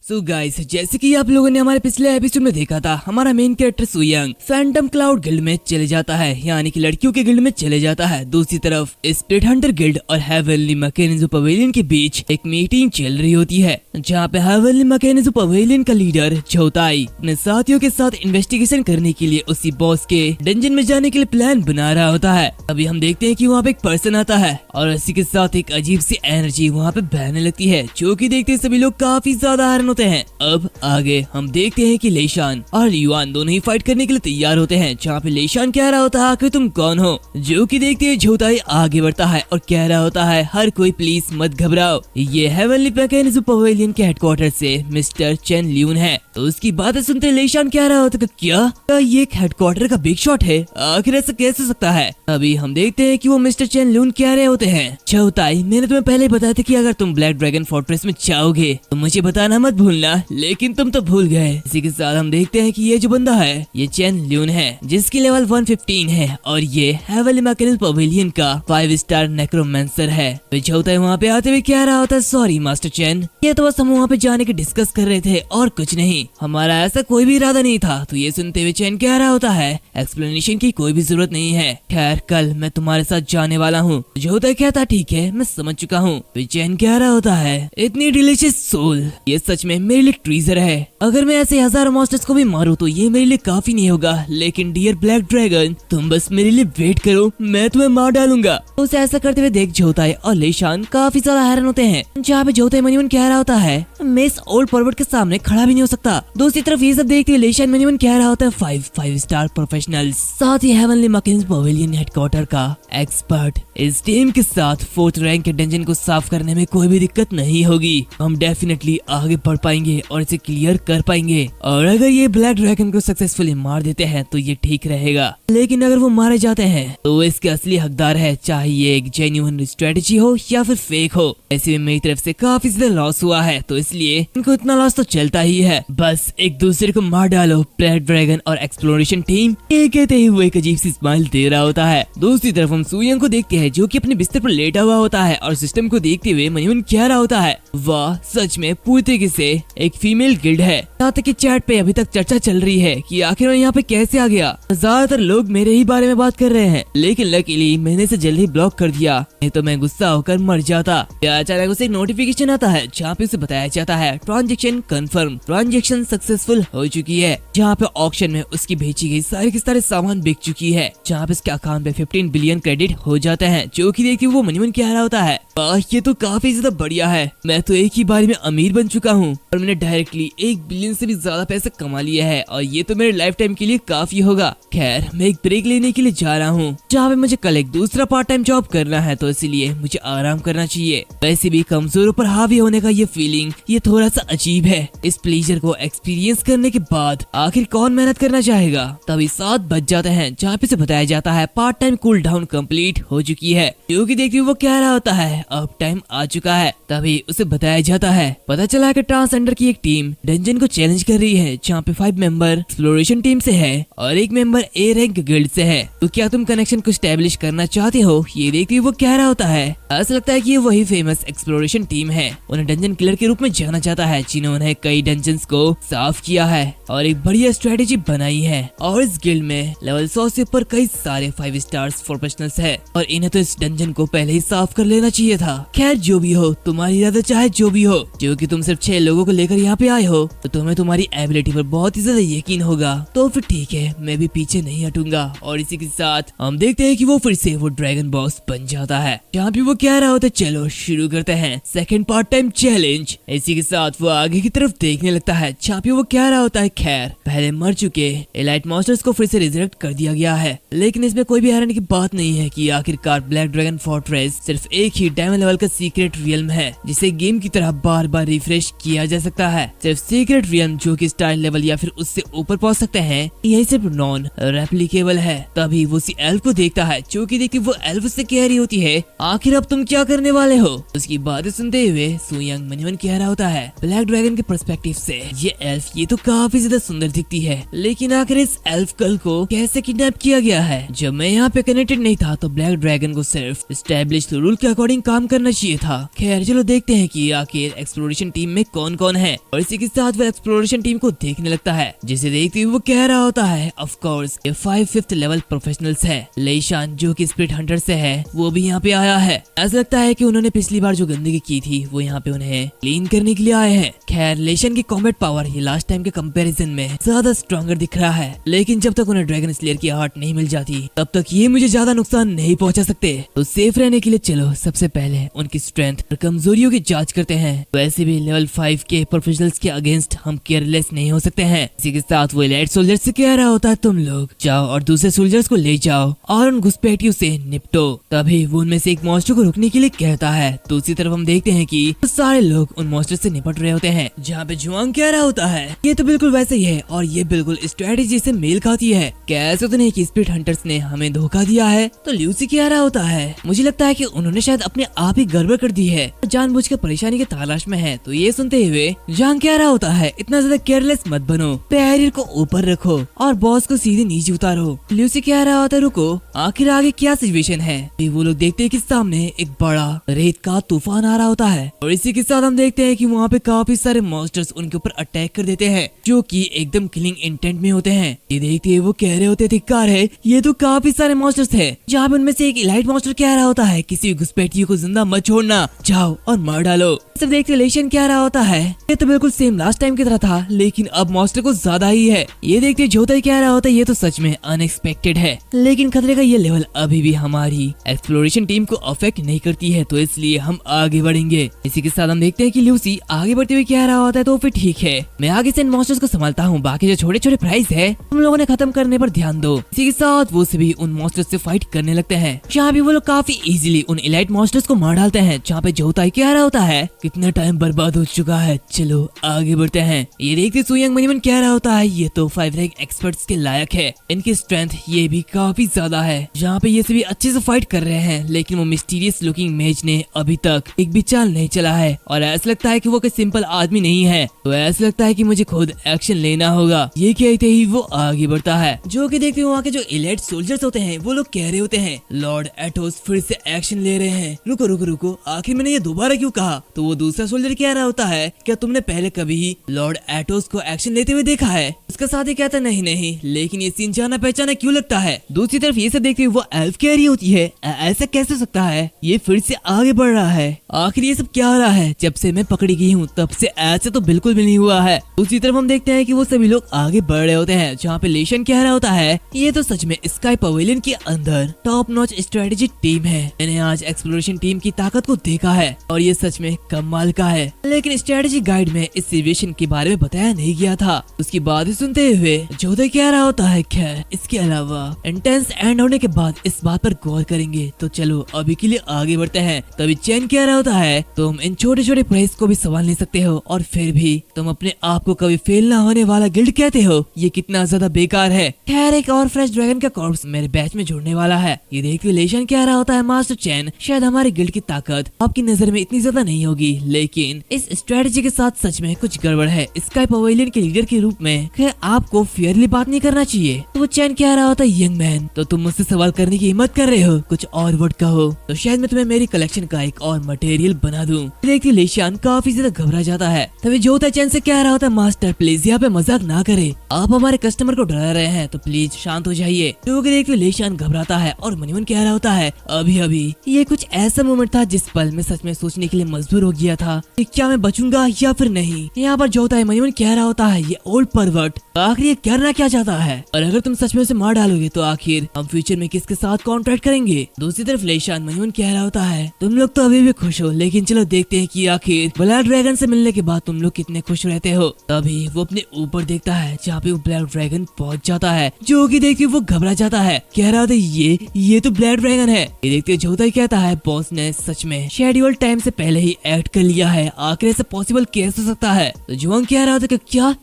So guys, जैसे कि आप लोगों ने हमारे पिछले एपिसोड में देखा था, हमारा main character Suyang phantom cloud guild में चले जाता है, यानी कि लड़कियों के गिल्ड में चले जाता है। दूसरी तरफ स्प्लिट हंटर गिल्ड और हेवनली मैकेनिज्म पवेलियन के बीच एक मीटिंग चल रही होती है, जहाँ पे हेवनली मैकेनिज्म पवेलियन का लीडर छोताई अपने साथियों के साथ इन्वेस्टिगेशन करने के लिए उसी बॉस के डंजन में जाने के लिए प्लान बना रहा होता है। अभी हम देखते हैं कि वहाँ पे एक पर्सन आता है और इसी के साथ एक अजीब सी एनर्जी वहाँ पे बहने लगती है, जो कि देखते सभी लोग काफी ज्यादा हैरान होते हैं। अब आगे हम देखते हैं कि लेशान और युआन दोनों ही फाइट करने के लिए तैयार होते हैं, जहाँ पे लेशान कह रहा होता है कि तुम कौन हो, जो कि देखते हैं छोताई आगे बढ़ता है और कह रहा होता है हर कोई प्लीज मत घबराओ, ये हेवनली मैकेनिज्म पवेलियन के हेडक्वार्टर से मिस्टर चेन ल्यून है। तो उसकी बातें सुनते लेशान कह रहा होता है क्या ये एक हेडक्वार्टर का बिग शॉट है, आखिर ऐसा कैसे सकता है। अभी हम देखते हैं कि वो मिस्टर चेन ल्यून कह रहे होते हैं छोताई, मैंने तुम्हें पहले बताया था कि अगर तुम ब्लैक ड्रैगन फोर्ट्रेस में जाओगे तो मुझे बताना मत भूलना, लेकिन तुम तो भूल गए। इसी के साथ हम देखते हैं कि ये जो बंदा है ये चेन ल्यून है, जिसकी लेवल 115 है और ये हेवनली मैकेनिज्म पवेलियन का 5 स्टार नेक्रोमेंसर है। तो छोताई वहाँ पे आते हुए कह रहा होता है सॉरी मास्टर चेन, ये तो बस हम वहाँ पे जाने के डिस्कस कर रहे थे और कुछ नहीं, हमारा ऐसा कोई भी इरादा नहीं था। तो ये सुनते हुए चेन कह रहा होता है एक्सप्लेनेशन की कोई भी जरूरत नहीं है, खैर कल मैं तुम्हारे साथ जाने वाला हूँ। छोताई कहता ठीक है मैं समझ चुका हूँ। तो चेन कह रहा होता है इतनी डिलीशियस सोल, ये सच में मेरे लिए ट्रीजर है, अगर मैं ऐसे हजारों मॉन्स्टर्स को भी मारूं तो ये मेरे लिए काफी नहीं होगा, लेकिन डियर ब्लैक ड्रैगन तुम बस मेरे लिए वेट करो, मैं तुम्हें मार डालूंगा। उसे ऐसा करते हुए देख छोताई और लेशान काफी ज्यादा हैरान होते हैं, जहाँ पे छोताई मनीमन कह रहा होता है मैं इस ओल्ड पर्वत के सामने खड़ा भी नहीं हो सकता। दूसरी तरफ ये सब देखते हुए लेशान मनीमन कह रहा होता है 5 स्टार प्रोफेशनल, साथ ही हेवनली मैकेनिज्म पवेलियन हेडक्वार्टर का एक्सपर्ट। इस टीम के साथ 4th रैंक के डंजन को साफ करने में कोई भी दिक्कत नहीं होगी, हम डेफिनेटली आगे बढ़ पाएंगे और इसे क्लियर कर पाएंगे। और अगर ये ब्लैक ड्रैगन को सक्सेसफुली मार देते हैं तो ये ठीक रहेगा, लेकिन अगर वो मारे जाते हैं तो वो इसके असली हकदार है, चाहे ये एक जेन्युइन स्ट्रेटेजी हो या फिर फेक हो। ऐसे में मेरी तरफ से काफी ज्यादा लॉस हुआ है, तो इसलिए इनको इतना लॉस तो चलता ही है, बस एक दूसरे को मार डालो ब्लैक ड्रैगन और एक्सप्लोरेशन टीम। ये कहते ही वो एक अजीब सी स्माइल दे रहा होता है। दूसरी तरफ हम सुयंग को देखते हैं, जो कि अपने बिस्तर पर लेटा हुआ होता है और सिस्टम को देखते हुए मनीमन कह रहा होता है वाह सच में पूरी तरीके से एक फीमेल गिल्ड है। यहाँ तक कि चैट पे अभी तक चर्चा चल रही है कि आखिर मैं यहाँ पे कैसे आ गया, ज्यादातर लोग मेरे ही बारे में बात कर रहे हैं, लेकिन लकीली मैंने इसे जल्दी ब्लॉक कर दिया, नहीं तो मैं गुस्सा होकर मर जाता। अचानक उसे एक नोटिफिकेशन आता है, जहाँ पे उसे बताया जाता है ट्रांजेक्शन कंफर्म, ट्रांजेक्शन सक्सेसफुल हो चुकी है, जहाँ पे ऑक्शन में उसकी बेची गई सारे के सारे सामान बिक चुकी है, जहाँ पे उसके अकाउंट पे 15 बिलियन क्रेडिट हो जाते हैं, जो कि देखिए वो मनीमन कह रहा होता है वाह ये तो काफी ज्यादा बढ़िया है, मैं तो एक ही बार में अमीर बन चुका हूँ और मैंने डायरेक्टली 1 बिलियन से भी ज्यादा पैसे कमा लिया है और ये तो मेरे लाइफ टाइम के लिए काफी होगा। खैर मैं एक ब्रेक लेने के लिए जा रहा हूँ, जहाँ पे मुझे कल एक दूसरा पार्ट टाइम जॉब करना है, तो इसीलिए मुझे आराम करना चाहिए। वैसे भी कमजोरों पर हावी होने का ये फीलिंग ये थोड़ा सा अजीब है, इस प्लेजर को एक्सपीरियंस करने के बाद आखिर कौन मेहनत करना चाहेगा। तभी 7 बज जाते हैं, जहाँ पे से बताया जाता है part time cool down complete हो चुकी है, जो कि देखिए वो कह रहा होता है अब टाइम आ चुका है। तभी उसे बताया जाता है पता चला कि ट्रांसजेंडर की एक टीम डंजन को चैलेंज कर रही है, जहाँ पे 5 मेंबर एक्सप्लोरेशन टीम से है और 1 मेंबर ए रैंक गिल्ड से है, तो क्या तुम कनेक्शन को स्टैब्लिश करना चाहते हो। ये देखते हुए वो कह रहा होता है ऐसा लगता है कि ये वही फेमस एक्सप्लोरेशन टीम है, उन्हें डंजन किलर के रूप में जाना जाता है, जिन्होंने कई डंजन्स को साफ किया है और एक बढ़िया स्ट्रेटेजी बनाई है, और इस गिल्ड में लेवल 100 से ऊपर कई सारे 5 स्टार्स प्रोफेशनल्स है और इन्हें तो इस डंजन को पहले ही साफ कर लेना चाहिए था। खैर जो भी हो, तुम्हारी इरादा चाहे जो भी हो, जो कि तुम सिर्फ 6 लोगों को लेकर यहाँ पे आए हो, तो तुम्हें तुम्हारी एबिलिटी पर बहुत ही ज्यादा यकीन होगा, तो फिर ठीक है मैं भी पीछे नहीं हटूंगा। और इसी के साथ हम देखते हैं कि वो फिर से वो ड्रैगन बॉस बन जाता है, जहाँ पे वो कह रहा होता है चलो शुरू करते हैं सेकंड पार्ट टाइम चैलेंज। इसी के साथ वो आगे की तरफ देखने लगता है, जहाँ पे वो कह रहा होता है खैर पहले मर चुके एलाइट मॉन्स्टर्स को फिर से रिजरेक्ट कर दिया गया है, लेकिन इसमें कोई भी हैरानी की बात नहीं है कि आखिरकार ब्लैक ड्रैगन फोर्ट्रेस सिर्फ एक ही डायमंड लेवल का सीक्रेट रियल्म है, जिसे गेम की तरह बार बार रिफ्रेश किया जा सकता है। सिर्फ सीक्रेट रियल्म जो कि स्टार लेवल या फिर उससे ऊपर पहुंच सकते हैं, यही सिर्फ नॉन रेप्लिकेबल है। तभी वो उसी एल्फ को देखता है, जो कि देखिए वो एल्फ से कह रही होती है आखिर अब तुम क्या करने वाले हो। उसकी बातें सुनते हुए सुयंग मनीमन कह रहा होता है ब्लैक ड्रैगन के पर्सपेक्टिव से ये एल्फ ये तो काफी ज्यादा सुंदर दिखती है, लेकिन आखिर इस एल्फ गर्ल को कैसे किडनैप किया गया है। जब मैं यहाँ पे कनेक्टेड नहीं था तो ब्लैक ड्रैगन को सिर्फ एस्टैब्लिश्ड रूल के अकॉर्डिंग काम करना चाहिए था। खैर चलो देखते हैं कि कि आखिर एक्सप्लोरेशन टीम में कौन कौन है, और इसी के साथ वो एक्सप्लोरेशन टीम को देखने लगता है, जिसे देखते हुए वो कह रहा होता है ऑफ कोर्स ये 5th लेवल प्रोफेशनल्स है। लेशान जो कि स्पिरिट हंटर से है वो भी यहाँ पे आया है। ऐसा लगता है कि उन्होंने पिछली बार जो गंदगी की थी वो यहाँ पे उन्हें क्लीन करने के लिए आए हैं। खैर लेशन की कॉम्बैट पावर ये लास्ट टाइम के कंपैरिजन में ज्यादा स्ट्रॉन्गर दिख रहा है, लेकिन जब तक उन्हें ड्रैगन स्लेयर की हार्ट नहीं मिल जाती तब तक ये मुझे ज्यादा नुकसान नहीं पहुंचा सकते। तो सेफ रहने के लिए चलो सबसे पहले उनकी स्ट्रेंथ और कमजोरियों की जांच करते हैं। वैसे भी लेवल 5 के प्रोफेशनल्स के अगेंस्ट हम केयरलेस नहीं हो सकते हैं। इसी के साथ वो एलाइट सोल्जर से कह रहा होता है तुम लोग जाओ और दूसरे सोल्जर्स को ले जाओ और उन घुसपैठियों से निपटो। तभी वो उनमें से एक मॉन्स्टर को रुकने के लिए कहता है। दूसरी तरफ हम देखते हैं कि सारे लोग उन मॉन्स्टर से निपट रहे होते हैं, जहाँ पे जुआंग कह रहा होता है ये तो बिल्कुल वैसे ही है और ये बिल्कुल स्ट्रेटेजी से मेल खाती है। कैसे तो नहीं कि स्पिरिट हंटर्स ने हमें धोखा दिया है। तो ल्यूसी कह रहा होता है मुझे लगता है कि उन्होंने शायद अपने आप ही गड़बड़ कर दी है, जानबूझकर परेशानी की तलाश में है। तो ये सुनते हुए जांग कह रहा होता है इतना ज्यादा केयरलेस मत बनो, बैरियर को ऊपर रखो और बॉस को सीधे नीचे उतारो। ल्यूसी कह रहा होता है रुको आखिर आगे क्या सिचुएशन है। वो लोग देखते हैं कि सामने एक बड़ा रेत का तूफान आ रहा होता है और इसी के साथ हम देखते हैं कि वहाँ पे काफी सारे मॉन्स्टर्स उनके ऊपर अटैक कर देते हैं, जो कि एकदम किलिंग इंटेंट में होते हैं। ये देखते हुए वो कह रहे होते धिक्कार है ये तो काफी सारे मॉन्स्टर्स है। जहाँ पे उनमें से एक इलाइट मॉन्स्टर कह रहा होता है किसी घुसपैठियों को जिंदा मत छोड़ना, जाओ और मार डालो। सब देखते लेशन कह रहा होता है ये तो बिल्कुल सेम लास्ट टाइम की तरह था, लेकिन अब मॉन्स्टर को ज्यादा ही है। ये देखते जोता कह रहा होता है ये तो सच में अनएक्सपेक्टेड है, लेकिन खतरे का ये लेवल अभी भी हमारी एक्सप्लोरेशन टीम को अफेक्ट नहीं करती है, तो इसलिए हम आगे बढ़ेंगे। इसी के साथ हम देखते हैं कि ल्यूसी आगे बढ़ते हुए कह रहा होता है तो फिर ठीक है मैं आगे से इन मॉन्स्टर्स को संभालता हूँ, बाकी जो छोटे छोटे प्राइज है तुम लोगों ने खत्म करने पर ध्यान दो। इसी के साथ वो सभी उन मॉन्स्टर्स से फाइट करने लगते हैं, जहाँ भी वो लोग काफी इजीली उन इलाइट मॉन्स्टर्स को मार डालते हैं। जहाँ पे जोताई कह रहा होता है कितना टाइम बर्बाद हो चुका है, चलो आगे बढ़ते हैं। ये देखते सुयंग मनीमन कह रहा होता है ये तो 5 रैंक एक्सपर्ट्स के लायक है, इनकी स्ट्रेंथ ये भी काफी ज्यादा है। जहाँ पे ये सभी अच्छे से फाइट कर रहे हैं, लेकिन वो मिस्टीरियस लुकिंग मेज ने अभी तक एक भी चाल नहीं चला है और ऐसा लगता है कि वो कोई सिंपल आदमी नहीं है। तो ऐसा लगता है कि मुझे खुद एक्शन लेना होगा। ये कहते ही वो आगे बढ़ता है, जो कि देखते वहाँ के जो इलाइट सोल्जर्स होते हैं वो लोग कह रहे होते हैं लॉर्ड एटोस फिर से एक्शन ले रहे हैं। रुको रुको रुको आखिर मैंने ये दोबारा क्यों कहा। तो वो दूसरा सोल्जर कह रहा होता है क्या तुमने पहले कभी लॉर्ड एटोस को एक्शन लेते हुए देखा है। उसका साथी कहता नहीं नहीं, लेकिन ये सीन जाना पहचाना क्यों लगता है। दूसरी तरफ ये सब देखते हुए वो एल्फ कह रही होती है ऐसा कैसे हो सकता है, ये फिर से आगे बढ़ रहा है, आखिर ये सब क्या हो रहा है। जब से मैं पकड़ी गई हूँ तब से ऐसे तो बिल्कुल भी नहीं हुआ है। दूसरी तरफ हम देखते हैं कि वो सभी लोग आगे बढ़ रहे होते हैं, जहाँ पे लेशन कह रहा होता है ये तो सच में स्काई पवेलियन के अंदर टॉप नॉच स्ट्रेटेजी टीम है। मैंने आज एक्सप्लोरेशन टीम की ताकत को देखा है और ये सच में कमाल का है, लेकिन स्ट्रेटेजी गाइड में इस सिचुएशन के बारे में बताया नहीं गया था। उसकी बात सुनते हुए जोधे कह रहा होता है खैर इसके अलावा इंटेंस एंड होने के बाद इस बात पर गौर करेंगे, तो चलो अभी के लिए आगे बढ़ते हैं। तभी चैन कह रहा होता है तुम इन छोटे छोटे प्राइज को भी संभाल नहीं सकते हो और फिर भी तुम अपने आप को कभी फेल ना होने वाला गिल्ड कहते हो, ये कितना ज्यादा बेकार है। खैर एक और फ्रेश ड्रैगन का कॉर्प्स मेरे बैच में जुड़ने वाला है। ये देखते लेशन कह रहा होता है मास्टर चैन शायद हमारे गिल्ड की ताकत आपकी नजर में इतनी ज्यादा नहीं होगी, लेकिन इस स्ट्रेटेजी के साथ सच में कुछ गड़बड़ है। स्काई पवेलियन के लीडर के रूप में खैर आपको फेयरली बात नहीं करना चाहिए। तो वो चैन कह रहा होता है यंग मैन तो तुम मुझसे सवाल करने की हिम्मत कर रहे हो, कुछ और वर्ड कहो तो शायद मैं तुम्हें मेरी कलेक्शन का एक और मटेरियल बना दूं। देखती लेशान काफी ज्यादा घबरा जाता है। तभी जोता चैन से कह रहा होता है मास्टर प्लीज यहाँ पे मजाक ना करे, आप हमारे कस्टमर को डरा रहे हैं तो प्लीज शांत हो जाइए। क्योंकि देखते लेशान घबराता है और मनीमन कह रहा होता है अभी अभी ये कुछ ऐसा मोमेंट था जिस पल में सच में सोचने के लिए मजबूर हो गया था कि क्या मैं बचूंगा या फिर नहीं। यहाँ पर जो होता है मनीमन कह रहा होता है ये ओल्ड परवर्ट आखिर ये करना क्या चाहता है, और अगर तुम सच में उसे मार डालोगे तो आखिर हम फ्यूचर में किसके साथ कॉन्ट्रैक्ट करेंगे। दूसरी तरफ लेशान मनीमन कह रहा होता है तुम लोग तो अभी भी खुश हो, लेकिन चलो देखते हैं कि आखिर ब्लैक ड्रैगन से मिलने के बाद तुम लोग कितने खुश रहते हो। तभी वो अपने ऊपर देखता है जहाँ पे वो ब्लैक ड्रैगन पहुंच जाता है, जो कि देखते वो घबरा जाता है, कह रहा था ये तो ब्लैक ड्रैगन है। ये देखते जोता ही कहता है बॉस ने सच में शेड्यूल टाइम से पहले ही एक्ट कर लिया है, आखिर ऐसा पॉसिबल कैसे हो सकता है। तो जुआंग कह रहा था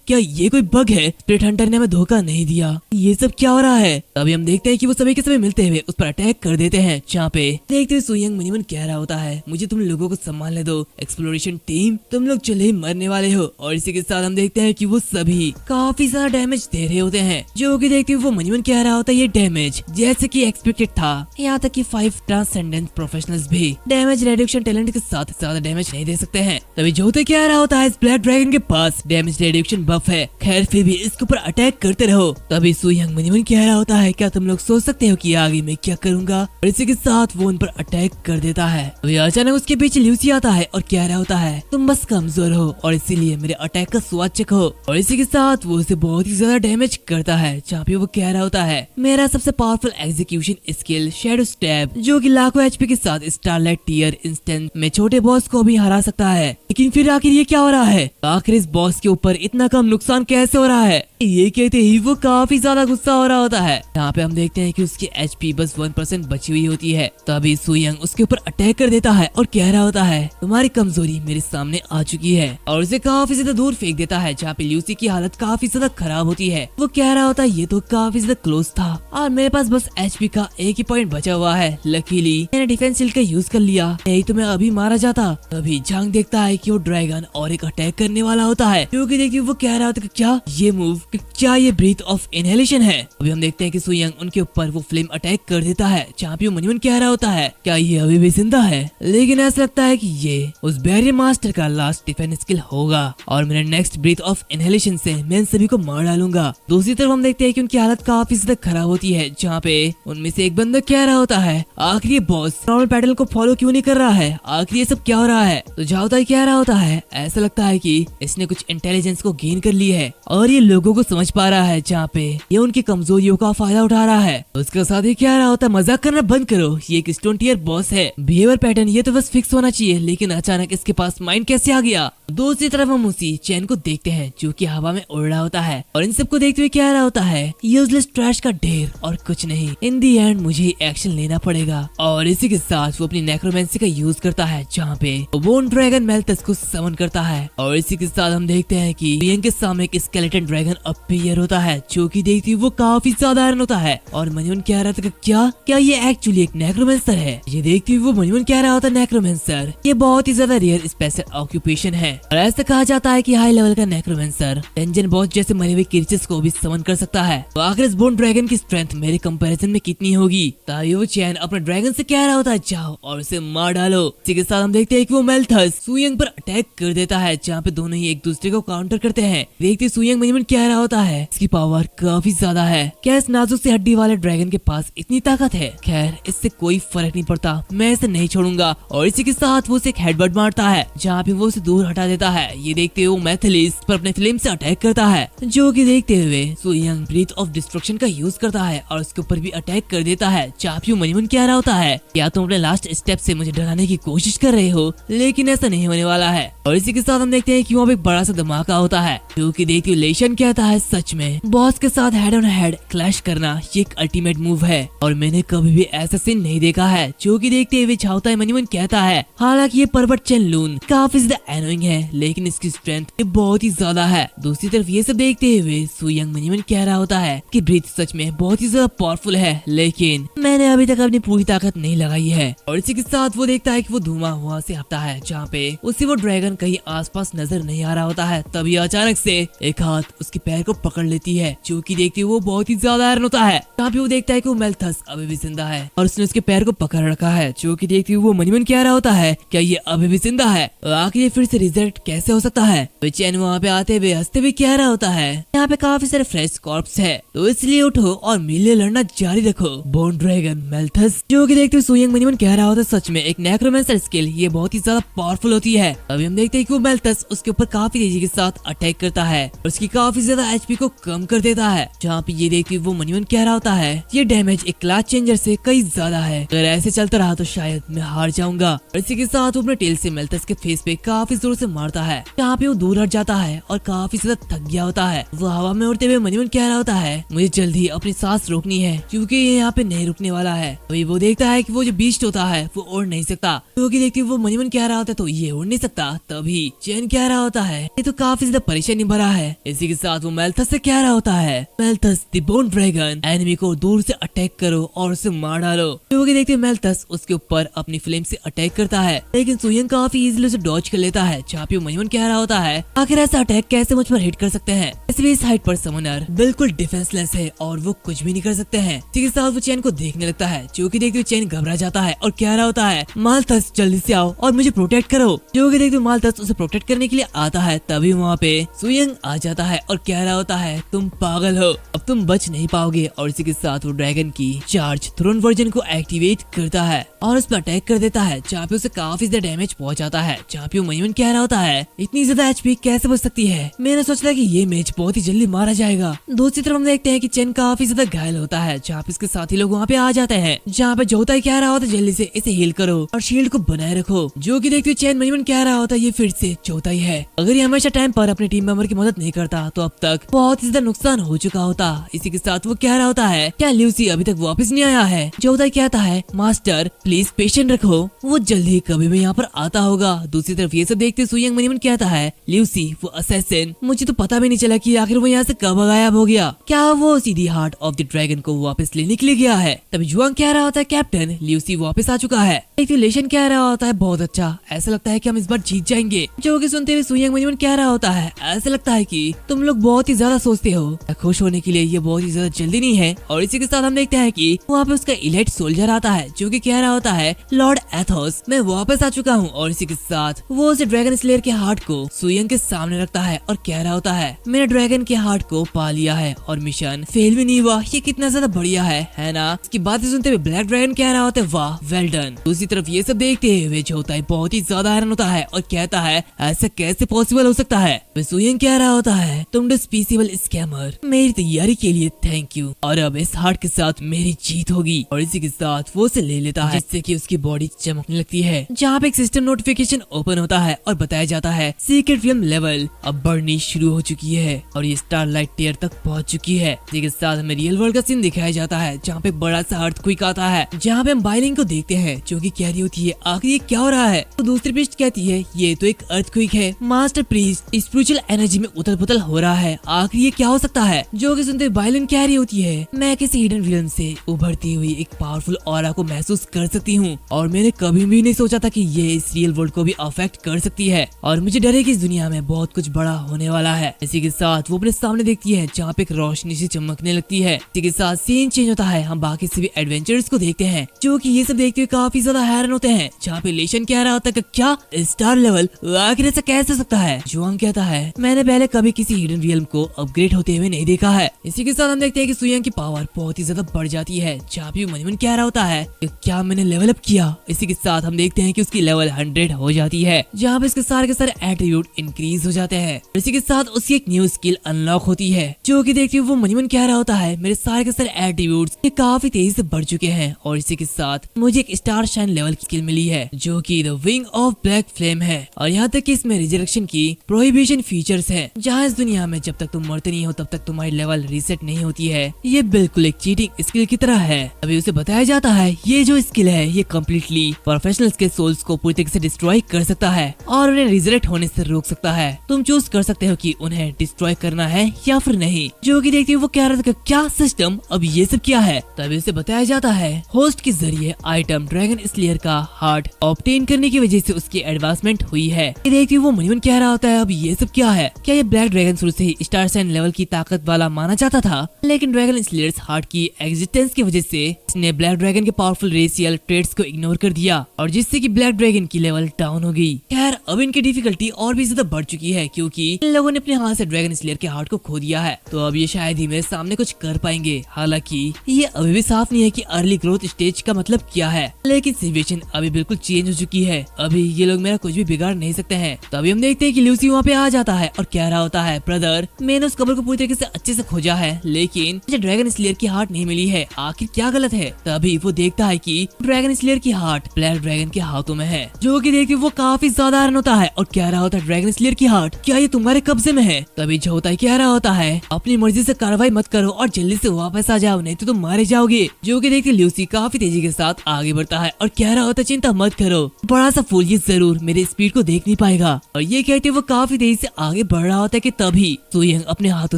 क्या ये कोई बग है स्प्लिट हंटर ने हमें धोखा नहीं दिया, ये सब क्या हो रहा है। तभी हम देखते हैं कि वो सभी के सभी मिलते हुए उस पर अटैक कर देते हैं। जहाँ पे देखते हुए सुयंग मनीमन कह रहा होता है, मुझे तुम लोगों को संभालने दो, एक्सप्लोरेशन टीम तुम लोग चले ही मरने वाले हो। और इसी के साथ हम देखते हैं कि वो सभी काफी सारा डैमेज दे रहे होते हैं, जो कि देखते हुए वो मनीमन कह रहा होता है ये डैमेज जैसे कि एक्सपेक्टेड था। यहाँ तक कि 5 ट्रांसेंडेंट प्रोफेशनल्स भी डैमेज रिडक्शन टैलेंट के साथ ज्यादा डैमेज नहीं दे सकते हैं। तभी जोते कह रहा होता है इस ब्लैक ड्रैगन के पास डैमेज रिडक्शन बफ है, खैर फिर भी इसके ऊपर अटैक करते रहो। तभी सुयंग मनीमन कह रहा होता है, क्या तुम लोग सोच सकते हो कि आगे मैं क्या करूंगा। और इसी के साथ वो उन पर अटैक कर देता है। तभी अचानक उसके पीछे ल्यूसी आता है और कह रहा होता है तुम बस कमजोर हो और इसीलिए मेरे अटैक का स्वाद चखो। और इसी के साथ वो उसे बहुत ही ज्यादा डैमेज करता है। जहाँ पे वो कह रहा होता है मेरा सबसे powerful execution skill shadow stab, जो कि लाखों एचपी के साथ स्टारलाइट टियर इंस्टेंट में छोटे बॉस को भी हरा सकता है। लेकिन फिर आखिर ये क्या हो रहा है, आखिर इस बॉस के ऊपर इतना कम नुकसान कैसे हो रहा है। ये कहते ही वो काफी ज्यादा गुस्सा हो रहा होता है। यहाँ पे हम देखते हैं कि उसकी एचपी बस 1% बची हुई होती है। तभी सुयंग उसके ऊपर अटैक कर देता है और कह रहा होता है तुम्हारी कमजोरी मेरे सामने आ चुकी है, और उसे काफी ज्यादा दूर फेंक देता है। जहाँ पे ल्यूसी की हालत काफी ज्यादा खराब होती है। वो कह रहा होता है ये तो काफी ज्यादा क्लोज था और मेरे पास बस एचपी का एक ही पॉइंट बचा हुआ है, लकीली मैंने डिफेंस शील्ड का यूज कर लिया, नहीं तो मैं अभी मारा जाता। तभी झांग देखता है कि वो ड्रैगन और एक अटैक करने वाला होता है, क्योंकि देखिए वो कह रहा होता है क्या ये मूव, क्या ये ब्रीथ ऑफ इनहेलेशन है। अभी हम देखते हैं कि सुयंग उनके ऊपर वो फ्लेम अटैक कर देता है। जहाँ पे मनीमन कह रहा होता है क्या ये अभी भी जिंदा है, लेकिन ऐसा लगता है कि ये उस बैरियर मास्टर का लास्ट डिफेंस स्किल होगा और मेरे नेक्स्ट ब्रीथ ऑफ इनहेलेशन से मैं इन सभी को मार डालूंगा। दूसरी तरफ हम देखते हैं कि उनकी हालत काफी ज्यादा खराब होती है। जहाँ पे उनमें से एक बंदा कह रहा होता है आखिर ये बॉस नॉर्मल पैटर्न को फॉलो क्यों नहीं कर रहा है, आखिर ये सब क्या हो रहा है। तो जाओताई कह रहा होता है ऐसा लगता है कि इसने कुछ इंटेलिजेंस को गेन कर ली है और ये लोगों को समझ पा रहा है, जहाँ पे ये उनकी कमजोरियों का फायदा उठा रहा है। उसके साथ ही कह रहा होता है मजाक करना बंद करो, ये एक स्टोन टियर बॉस है, बिहेवियर पैटर्न ये तो बस फिक्स होना चाहिए, लेकिन अचानक इसके पास माइंड कैसे आ गया। दूसरी तरफ हम उसी चैन को देखते हैं जो कि हवा में उड़ रहा होता है और इन सबको देखते हुए कह रहा होता है यूजलेस ट्रैश का ढेर और कुछ नहीं, इन दी एंड मुझे एक्शन लेना पड़ेगा। और इसी के साथ वो अपनी नेक्रोमेंसी का यूज करता है, जहाँ पे बोन ड्रैगन मेल्थस को समन करता है। और इसी के साथ हम देखते हैं कि सुयंग के सामने एक स्केलेटन ड्रैगन अपीयर होता है, जो कि देखती वो काफी साधारण होता है। और मनीमन कह रहा था क्या ये एक्चुअली एक नेक्रोमेंसर है। ये देखती हुई वो मनीमन कह रहा होता नेक्रोमेंसर ये बहुत ही ज्यादा रेयर स्पेशल ऑक्यूपेशन है और ऐसा कहा जाता है कि हाई लेवल का नेक्रोमेंसर डंजन बॉस जैसे मरे हुए क्रीचर्स को भी समन कर सकता है। तो आखिर इस बोन ड्रैगन की स्ट्रेंथ मेरे कंपैरिजन में कितनी होगी। तभी वो चैन अपने ड्रैगन से कह रहा होता है जाओ और उसे मार डालो। इसी के साथ हम देखते हैं कि वो मेल्थस सुयंग पर अटैक कर देता है, जहाँ पे दोनों ही एक दूसरे को काउंटर करते हैं। देखते सुयंग मनीमन कह रहा होता है इसकी पावर काफी ज्यादा है, क्या इस नाजुक से हड्डी वाले ड्रैगन के पास इतनी ताकत है। खैर इससे कोई फर्क नहीं पड़ता, मैं इसे नहीं छोड़ूंगा। और इसी के साथ वो उसे एक हेडबट मारता है, जहाँ पे वो उसे दूर हटा देता है। ये देखते हुए मैथिलिस पर अपने फ्लेम से अटैक करता है, जो कि देखते हुए सुयंग ब्रीथ ऑफ डिस्ट्रक्शन का यूज करता है और उसके ऊपर भी अटैक कर देता है। चापियो मनीमन कह रहा होता है क्या तुम अपने लास्ट स्टेप से मुझे डराने की कोशिश कर रहे हो, लेकिन ऐसा नहीं होने वाला है। और इसी के साथ हम देखते हैं कि वहाँ पे एक बड़ा सा धमाका होता है, जो कि देखते हुए लेशन कहता है सच में बॉस के साथ हेड ऑन हेड क्लैश करना ये एक अल्टीमेट मूव है और मैंने कभी भी ऐसा सीन नहीं देखा है। जो कि देखते हुए चाओताई मनीमन कहता है हालांकि ये पर्वत चेनलून काफी ज्यादा एनोइंग है, लेकिन इसकी स्ट्रेंथ बहुत ही ज्यादा है। दूसरी तरफ ये सब देखते हुए सुयंग मनीमन कह रहा होता है कि ब्रीथ सच में बहुत ही ज्यादा पावरफुल है, लेकिन मैंने अभी तक अपनी पूरी ताकत नहीं लगाई है। और इसी के साथ वो देखता है कि वो धुआं वहाँ से आता है, जहाँ पे उसे वो ड्रैगन कहीं आसपास नजर नहीं आ रहा होता है। तभी अचानक से एक हाथ उसके पैर को पकड़ लेती है, जो कि देखते हुए वो बहुत ही ज्यादा हैरान होता है। तहाँ पे वो देखता है कि वो मेल्थस अभी भी जिंदा है और उसने उसके पैर को पकड़ रखा है, जो कि देखते हुए वो मनीमन कह रहा होता है क्या ये अभी भी जिंदा है, आखिर ये फिर से रिजल्ट कैसे हो सकता है। तो चैन वहाँ पे आते हुए हंसते हुए कह रहा होता है यहाँ पे काफी सारे फ्रेश कॉर्प्स है, तो इसलिए उठो और मिलने लड़ना जारी रखो बोन ड्रैगन मेल्थस। जो कि देखते हुए सुयंग मनीमन कह रहा होता है सच में एक नेक्रोमेंसर स्किल ये बहुत ही ज्यादा पावरफुल होती है। अभी हम देखते हैं कि वो मेल्थस उसके ऊपर काफी तेजी के साथ अटैक करता है और उसकी काफी ज्यादा एचपी को कम कर देता है। जहाँ पे ये देखते हुए वो मनीमन कह रहा होता है ये डैमेज एक क्लास चेंजर से कई ज्यादा है, अगर ऐसे चलता रहा तो शायद मैं हार जाऊंगा। और इसी के साथ वो अपने टेल से मेल्थस के फेस पे काफी जोर से मारता है, जहाँ पे वो दूर हट जाता है और काफी ज्यादा थक गया होता है। वो हवा में उड़ते हुए मनीमन कह रहा होता है मुझे जल्दी अपनी सांस रोकनी है, क्योंकि ये यहाँ पे नहीं रुकने वाला है। अभी वो देखता है कि वो जो बीस्ट होता है वो उड़ नहीं सकता, क्योंकि देखते वो मनीमन कह रहा होता है तो ये उड़ नहीं सकता। तभी चैन कह रहा होता है ये तो काफी ज्यादा परेशानी भरा है। इसी के साथ वो मेल्थस से कह रहा होता है, मेल्थस द बोन ड्रैगन, एनिमी को दूर से अटैक करो और उसे मार डालो। जो कि देखते हुए मेल्थस उसके ऊपर अपनी फ्लेम से अटैक करता है, लेकिन सुयंग काफी इजीली उसे डॉज कर लेता है। चापियो मयून कह रहा होता है, आखिर ऐसा अटैक कैसे मुझ पर हिट कर सकते हैं? इसलिए इस हाइट पर समनर बिल्कुल डिफेंसलेस है और वो कुछ भी नहीं कर सकते हैं। इसी के साथ वो चैन को देखने लगता है, जो कि देखते हुए चैन घबरा जाता है और कह रहा होता है, माल्थस जल्दी से आओ और मुझे प्रोटेक्ट करो। जो कि देखते हुए माल्थस उसे प्रोटेक्ट करने के लिए आता है, तभी वहाँ पे सुयंग आ जाता है और कह रहा होता है, तुम पागल हो, अब तुम बच नहीं पाओगे। और इसी के साथ वो ड्रैगन की चार्ज थ्रोन वर्जन को एक्टिवेट करता है और उस पर अटैक कर देता है। चापियो से काफी ज्यादा डैमेज पहुंचाता है। चापियो मयून कह रहा होता है, इतनी ज्यादा एचपी कैसे बच सकती है? मैंने सोचा कि ये मैच बहुत ही जल्दी मारा जाएगा। दूसरी तरफ हम देखते हैं कि चेन काफी ज्यादा घायल होता है। जहाँ पे इसके साथी लोग वहाँ पे आ जाते हैं, जहाँ पे जोताई कह रहा होता है, जल्दी से इसे हील करो और शील्ड को बनाए रखो। जो कि देखते हुए चैन मयून कह रहा होता है, ये फिर से जोताई है, अगर ये हमेशा टाइम पर अपने टीम मेंबर की मदद नहीं करता तो अब तक बहुत ही ज्यादा नुकसान हो चुका होता। इसी के साथ वो कह रहा होता है, क्या ल्यूसी अभी तक वापस नहीं आया है? जोताई कहता है, मास्टर प्लीज पेशेंट रखो, वो जल्दी कभी भी यहाँ पर आता होगा। दूसरी तरफ ये सब देखते सुयंग मयून कहता है, ल्यूसी वो असैसिन, मुझे तो पता भी नहीं चला कि आखिर वो यहाँ से कब गायब हो गया। क्या वो सीधी हार्ट ऑफ द ड्रैगन को वापस लेने के लिए गया है? तभी जुआंग कह रहा होता है, कैप्टन ल्यूसी वापस आ चुका है। लेशन कह रहा होता है, बहुत अच्छा, ऐसा लगता है कि हम इस बार जीत जाएंगे। जो कि सुनते हुए सुयंग मयून कह रहा होता है, ऐसा लगता है कि तुम लोग बहुत ही ज्यादा सोचते हो, खुश होने के लिए ये बहुत ही ज्यादा जल्दी नहीं है। और इसी के साथ हम देखते हैं कि वहाँ पे उसका इलाइट सोल्जर आता है, जो कि कह रहा होता है, लॉर्ड एथोस मैं वापस आ चुका हूँ। और इसी के साथ वो उस ड्रैगन स्लेयर के हार्ट को सुयंग के सामने रखता है और कह रहा होता है, मैंने ड्रैगन के हार्ट को पा लिया है और मिशन फेल भी नहीं हुआ, ये कितना ज्यादा बढ़िया है ना? इसकी बातें सुनते हुए ब्लैक ड्रैगन कह रहा होता है, वाह वेल डन। दूसरी तरफ ये सब देखते हुए जोताई बहुत ही ज्यादा हैरान होता है और कहता है, ऐसा कैसे पॉसिबल हो सकता है? सुयंग कह रहा होता है, तुम डिस्पीसिबल स्कैमर, मेरी तैयारी के लिए थैंक यू, और अब इस हार्ट के साथ मेरी जीत होगी। और इसी के साथ वो उसे ले लेता है, जिससे कि उसकी बॉडी चमकने लगती है। जहाँ पे एक सिस्टम नोटिफिकेशन ओपन होता है और बताया जाता है, सीक्रेट फिल्म लेवल अब बढ़नी शुरू हो चुकी है और ये स्टारलाइट टियर तक पहुँच चुकी है। इसी के साथ हमें रियल वर्ल्ड का सीन दिखाया जाता है, जहाँ पे बड़ा सा अर्थक्वेक आता है, जहाँ पे हम बाइलिंग को देखते हैं, जो कि कह रही होती है, आखिर ये क्या हो रहा है? तो दूसरी पृष्ठ कहती है, ये तो एक अर्थक्वेक है, मास्टर प्रीस्ट स्पिरिचुअल एनर्जी में उथल पुथल हो रहा है, आखिर ये क्या हो सकता है? जो कि सुनते बाइलिन कह रही होती है, मैं किसी हिडन विलन से उभरती हुई एक पावरफुल ऑरा को महसूस कर सकती हूँ और मैंने कभी भी नहीं सोचा था कि ये इस रियल वर्ल्ड को भी अफेक्ट कर सकती है और मुझे डर है कि इस दुनिया में बहुत कुछ बड़ा होने वाला है। इसी के साथ वो अपने सामने देखती है, जहाँ पे एक रोशनी से चमकने लगती है। इसी के साथ सीन चेंज होता है, हम बाकी सभी एडवेंचर्स को देखते हैं, जो कि ये सब देखते हुए काफी ज्यादा हैरान होते हैं। जहाँ पे लेशन कह रहा होता है, क्या स्टार लेवल, आखिर ऐसा कैसे हो सकता है? जुआंग कहता है, मैंने पहले कभी किसी हिडन रियल्म को अपग्रेड होते हुए नहीं देखा है। इसी के साथ हम देखते हैं कि सुयंग की पावर बहुत ही ज्यादा बढ़ जाती है। चापियो मयून कह रहा होता है, क्या मैंने लेवल अप किया? इसी के साथ हम देखते हैं कि उसकी लेवल 100 हो जाती है, जहाँ पे इसके सारे के सारे एट्रीब्यूट इंक्रीज हो जाते हैं। इसी के साथ उसकी एक न्यू स्किल अनलॉक होती है, जो कि देखते हुए वो मयून कह रहा होता है, मेरे सारे के सारे एट्रीब्यूट्स ये काफी तेजी से बढ़ चुके हैं। और इसी के साथ मुझे एक स्टार शाइन लेवल की स्किल मिली है, जो कि the wing of black flame है। और यहाँ तक कि इसमें रिजरेक्शन की प्रोहिबिशन फीचर्स है, जहाँ इस दुनिया में जब तक तुम मरते नहीं हो तब तक तुम्हारी लेवल रीसेट नहीं होती है। ये बिल्कुल एक चीटिंग स्किल की तरह है। अभी उसे बताया जाता है, ये जो स्किल है ये कम्प्लीटली प्रोफेशनल्स के सोल्स को पूरी तरीके से डिस्ट्रॉय कर सकता है और उन्हें रिजरेक्ट होने से रोक सकता है। तुम चूज कर सकते हो कि उन्हें डिस्ट्रॉय करना है या फिर नहीं। जो कि देखते वो कह रहा था, क्या सिस्टम, अब ये सब क्या है? तभी उसे बताया जाता है, होस्ट के जरिए आइटम ड्रैगन स्लेयर का हार्ट ऑब्टेन करने की वजह से उसकी एडवांसमेंट हुई है। देखते वो मयून कह रहा होता है, अब ये सब क्या है? क्या ये ब्लैक ड्रैगन शुरू से ही स्टार साइन लेवल की ताकत वाला माना जाता था, लेकिन ड्रैगन स्लेयर्स हार्ट की एग्जिस्टेंस की वजह से इसने ब्लैक ड्रैगन के पावरफुल रेशियल ट्रेड्स को इग्नोर कर दिया और जिससे कि ब्लैक ड्रैगन की लेवल डाउन हो गई। खैर अब इनकी डिफिकल्टी और भी ज्यादा बढ़ चुकी है, क्योंकि इन लोगों ने अपने हाथ से ड्रैगन स्लेयर के हार्ट को खो दिया है। तो अब ये शायद ही मेरे सामने कुछ कर पाएंगे। हालांकि ये अभी भी साफ नहीं है कि अर्ली ग्रोथ स्टेज का मतलब क्या है, लेकिन सिचुएशन अभी बिल्कुल चेंज हो चुकी है। अभी ये लोग मेरा कुछ भी बिगाड़ नहीं सकते हैं। तो अभी हम देखते हैं कि ल्यूसी वहाँ पे आ जाता है और कह रहा होता है, ब्रदर मैंने उस कबर को पूरी तरीके से अच्छे से खोजा है, लेकिन मुझे ड्रैगन स्लेयर की हार्ट नहीं मिली है, आखिर क्या गलत है? है। तभी वो देखता है कि ड्रैगन स्लेयर की हार्ट ब्लैक ड्रैगन के हाथों में है, जो कि देखते वो काफी ज्यादा हैरान होता है और कह रहा होता है ड्रैगन स्लेयर की हार्ट क्या ये तुम्हारे कब्जे में है। तभी जोताई कह रहा होता है अपनी मर्जी से कार्रवाई मत करो और जल्दी से वापस आ जाओ, नहीं तो तुम मारे जाओगे। जो कि देखते ल्यूसी काफी तेजी के साथ आगे बढ़ता है और कह रहा होता है चिंता मत करो, बड़ा सा फूल ये जरूर मेरे स्पीड को देख नहीं पाएगा। और ये कहते वो काफी तेजी से आगे बढ़ रहा होता है कि तभी सुयंग अपने हाथों